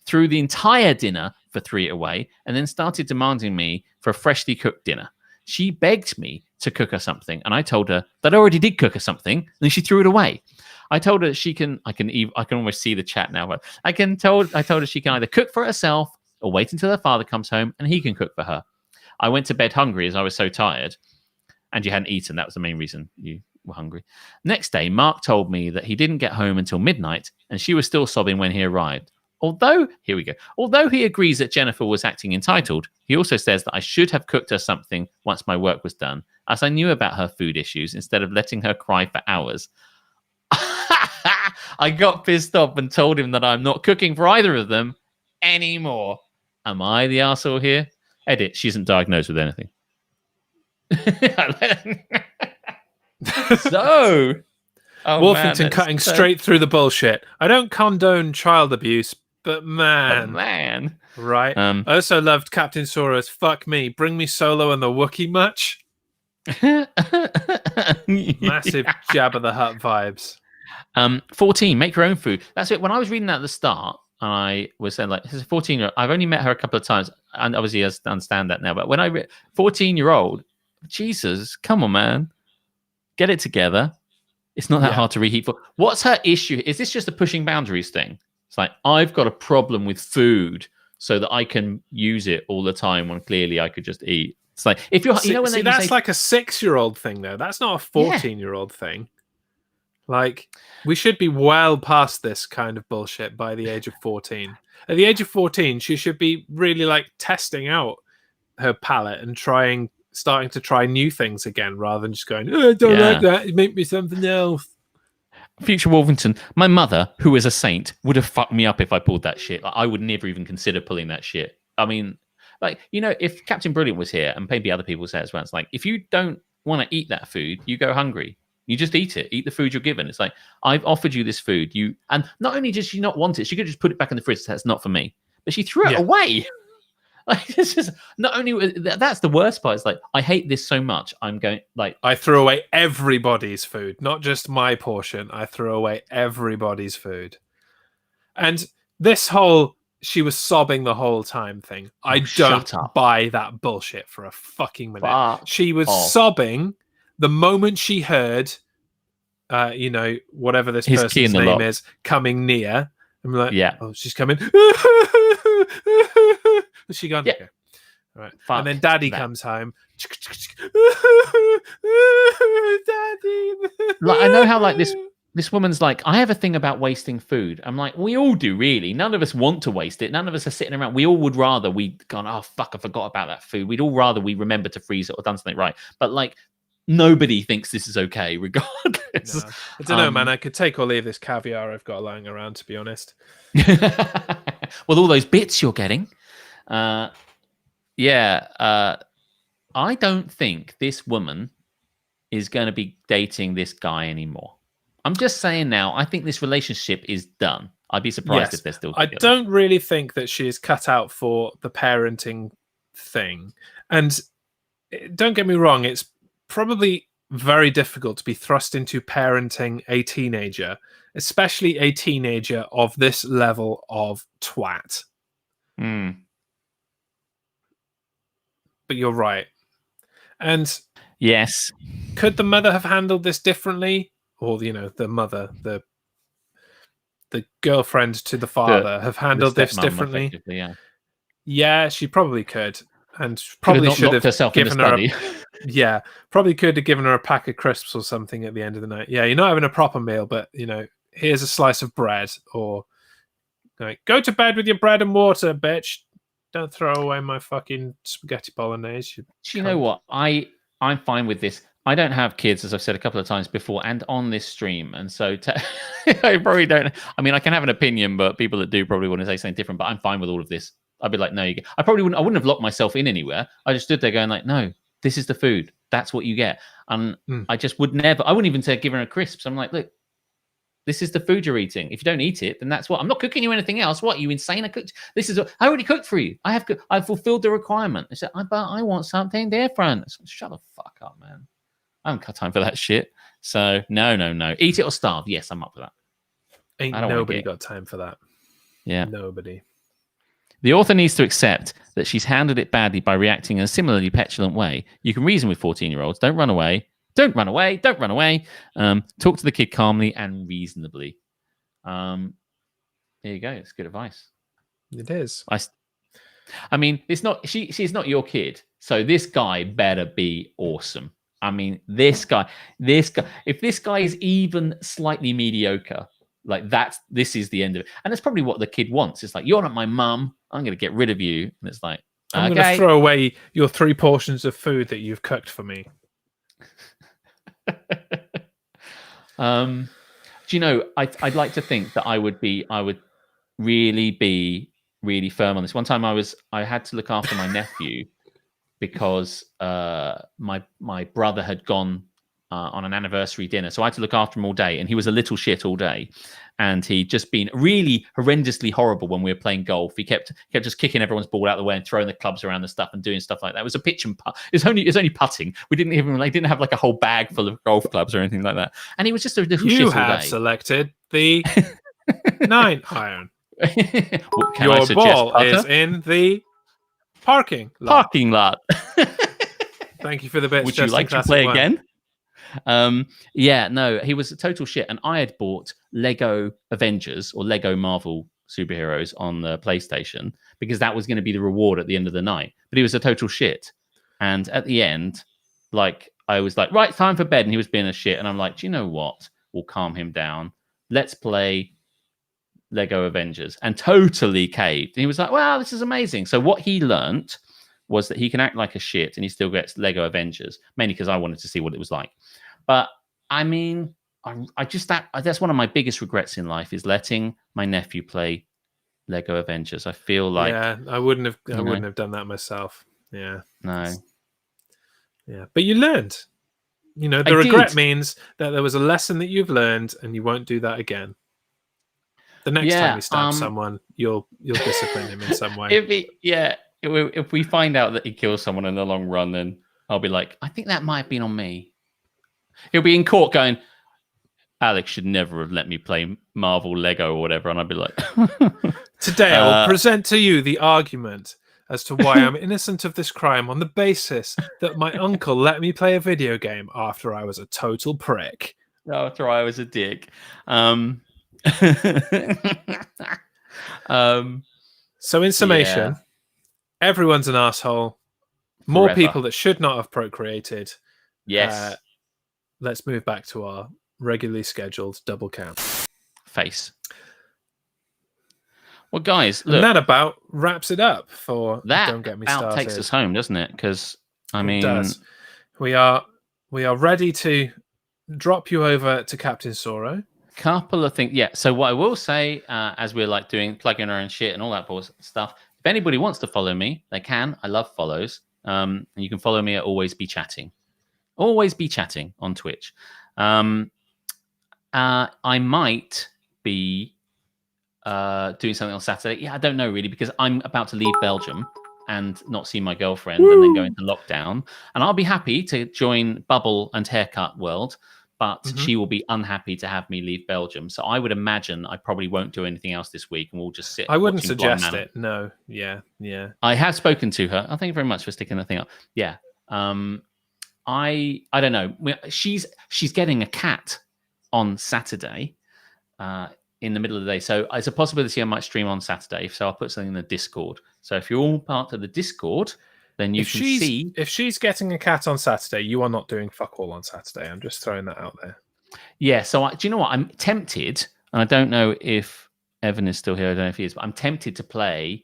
Threw the entire dinner for 3 away, and then started demanding me for a freshly cooked dinner. She begged me to cook her something, and I told her that I already did cook her something, and then she threw it away. I told her she can. I can almost see the chat now, but I told her she can either cook for herself or wait until her father comes home and he can cook for her. I went to bed hungry as I was so tired, and you hadn't eaten. That was the main reason you were hungry. Next day, Mark told me that he didn't get home until midnight, and she was still sobbing when he arrived. Although he agrees that Jennifer was acting entitled, he also says that I should have cooked her something once my work was done, as I knew about her food issues instead of letting her cry for hours. I got pissed off and told him that I'm not cooking for either of them anymore. Am I the arsehole here? Edit, she isn't diagnosed with anything. Wolfington cutting straight through the bullshit. I don't condone child abuse, but man. Right. I also loved Captain Sora's fuck me, bring me Solo and the Wookiee much. Massive Jabba the Hutt vibes. 14, make your own food. That's it. When I was reading that at the start, I was saying, like, this is a 14-year-old. I've only met her a couple of times, and obviously I understand that now. But when I read 14-year-old, Jesus, come on, man. Get it together. It's not that hard to reheat for. What's her issue? Is this just a pushing boundaries thing? It's like, I've got a problem with food so that I can use it all the time when clearly I could just eat. It's like, if you're, that's like a 6-year-old thing, though. That's not a 14-year-old thing. Like, we should be well past this kind of bullshit by the age of 14. At the age of 14, she should be really like testing out her palate and starting to try new things again, rather than just going, oh, I don't like that. Make me something else. Future Wolverton, my mother, who is a saint, would have fucked me up if I pulled that shit. Like, I would never even consider pulling that shit. I mean, like, you know, if Captain Brilliant was here, and maybe other people say it as well, it's like, if you don't want to eat that food, you go hungry. You just eat it. Eat the food you're given. It's like, I've offered you this food. And not only does she not want it, she could just put it back in the fridge. That's not for me. But she threw it away. Like, it's just not only that's the worst part. It's like, I hate this so much. I'm going like, I threw away everybody's food, not just my portion. I threw away everybody's food. And this whole she was sobbing the whole time thing, I don't buy that bullshit for a fucking minute. She was sobbing the moment she heard, you know, whatever this person's name is coming near. I'm like, oh, she's coming. Is she gone? Okay. All right. And then Daddy comes home. Daddy. Like, I know how like this woman's like, I have a thing about wasting food. I'm like, we all do, really. None of us want to waste it. None of us are sitting around. We all would rather we'd gone, oh fuck, I forgot about that food. We'd all rather we remember to freeze it or done something right. But like, nobody thinks this is okay, regardless. No. I don't know, man. I could take or leave this caviar I've got lying around, to be honest. With all those bits you're getting. I don't think this woman is going to be dating this guy anymore. I'm just saying now, I think this relationship is done. I'd be surprised if they're still together. I don't really think that she is cut out for the parenting thing. And don't get me wrong, it's probably very difficult to be thrust into parenting a teenager, especially a teenager of this level of twat. But you're right. And yes, could the mother have handled this differently? Or, you know, the mother, the girlfriend to the father have handled this differently? Yeah, she probably could. And probably should have given her probably could have given her a pack of crisps or something at the end of the night. Yeah, you're not having a proper meal, but, you know, here's a slice of bread. Or, like, go to bed with your bread and water, bitch. Don't throw away my fucking spaghetti bolognese. Do you know what? I'm fine with this. I don't have kids, as I've said a couple of times before, and on this stream. And so I probably don't. I mean, I can have an opinion, but people that do probably want to say something different. But I'm fine with all of this. I'd be like, no, I probably wouldn't. I wouldn't have locked myself in anywhere. I just stood there going like, no, this is the food. That's what you get. And I just would never. I wouldn't even say give her a crisps. I'm like, look, this is the food you're eating. If you don't eat it, then that's what. I'm not cooking you anything else. What, you insane? This is. I already cooked for you. I fulfilled the requirement. I said, but I want something different. So, shut the fuck up, man. I haven't got time for that shit. So no. Eat it or starve. Yes, I'm up for that. Ain't nobody got time for that. Yeah. Nobody. The author needs to accept that she's handled it badly by reacting in a similarly petulant way. You can reason with 14-year-olds. Don't run away. Don't run away. Don't run away. Talk to the kid calmly and reasonably. There you go. It's good advice. It is. I mean, it's not. She's not your kid. So this guy better be awesome. I mean, this guy. If this guy is even slightly mediocre, like this is the end of it. And that's probably what the kid wants. It's like, you're not my mum. I'm going to get rid of you. And it's like, I'm going to throw away your 3 portions of food that you've cooked for me. Do you know? I'd like to think that I would really be really firm on this. One time I had to look after my nephew because my brother had gone on an anniversary dinner, so I had to look after him all day, and he was a little shit all day, and he'd just been really horrendously horrible when we were playing golf. He kept just kicking everyone's ball out of the way and throwing the clubs around the stuff and doing stuff like that. It was a pitch and putt. It was only putting. We didn't have like a whole bag full of golf clubs or anything like that. And he was just a little shit all day. You have selected the 9 iron. Your ball putter? Is in the parking lot. Thank you for the bits. Would you like to play again? Yeah, no, he was a total shit. And I had bought Lego Avengers or Lego Marvel superheroes on the PlayStation because that was going to be the reward at the end of the night. But he was a total shit. And at the end, like, I was like, right, time for bed. And he was being a shit. And I'm like, do you know what? We'll calm him down. Let's play Lego Avengers. And totally caved. And he was like, wow, this is amazing. So what he learnt was that he can act like a shit and he still gets Lego Avengers, mainly because I wanted to see what it was like. But I mean, I just that's one of my biggest regrets in life is letting my nephew play Lego Avengers. I feel like I wouldn't have done that myself. Yeah. No. Yeah. But you learned. You know, the regret means that there was a lesson that you've learned and you won't do that again. The next time you stab someone, you'll discipline him in some way. If we find out that he kills someone in the long run, then I'll be like, I think that might have been on me. He'll be in court going, Alex should never have let me play Marvel Lego or whatever. And I'd be like, today I will present to you the argument as to why I'm innocent of this crime on the basis that my uncle let me play a video game after I was a total prick. After I was a dick. So in summation, everyone's an asshole. More people that should not have procreated. Yes. Let's move back to our regularly scheduled double count. Face. Well, guys, look. And that about wraps it up for that. Don't Get Me About Started. takes us home, doesn't it? Because I mean, it does. We are ready to drop you over to Captain Soro. Couple of things. Yeah. So what I will say, as we're like doing plugging our own shit and all that stuff, if anybody wants to follow me, they can. I love follows. And you can follow me at Always Be Chatting. Always Be Chatting on Twitch. I might be doing something on Saturday. Yeah, I don't know really, because I'm about to leave Belgium and not see my girlfriend and then go into lockdown. And I'll be happy to join Bubble and Haircut World, but she will be unhappy to have me leave Belgium. So I would imagine I probably won't do anything else this week, and we'll just sit. I wouldn't suggest it. No. Yeah. I have spoken to her. Thank you very much for sticking the thing up. Yeah. I don't know. She's getting a cat on Saturday in the middle of the day. So it's a possibility I might stream on Saturday. So I'll put something in the Discord. So if you're all part of the Discord, then you can see. If she's getting a cat on Saturday, you are not doing fuck all on Saturday. I'm just throwing that out there. Yeah. So do you know what? I'm tempted, and I don't know if Evan is still here. I don't know if he is, but I'm tempted to play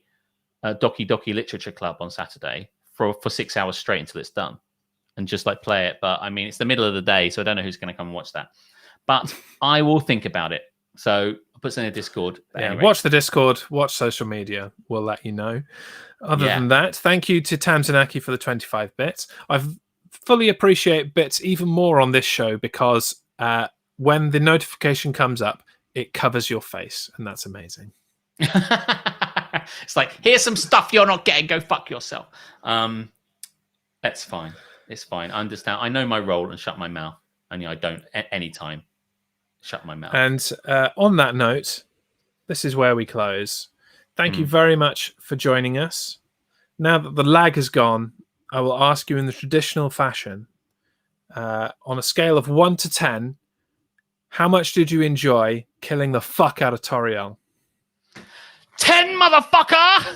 Doki Doki Literature Club on Saturday for 6 hours straight until it's done. And just like play it. But I mean, it's the middle of the day, so I don't know who's going to come and watch that. But I will think about it. So I'll put something in the Discord. Anyway. Watch the Discord, watch social media. We'll let you know. Other than that, thank you to Tamzanaki for the 25 bits. I fully appreciate bits even more on this show because when the notification comes up, it covers your face, and that's amazing. It's like, here's some stuff you're not getting. Go fuck yourself. That's fine. It's fine. I understand. I know my role and shut my mouth. And I don't at any time shut my mouth. And on that note, this is where we close. Thank you very much for joining us. Now that the lag has gone, I will ask you in the traditional fashion, on a scale of 1 to 10, how much did you enjoy killing the fuck out of Toriel? 10, motherfucker!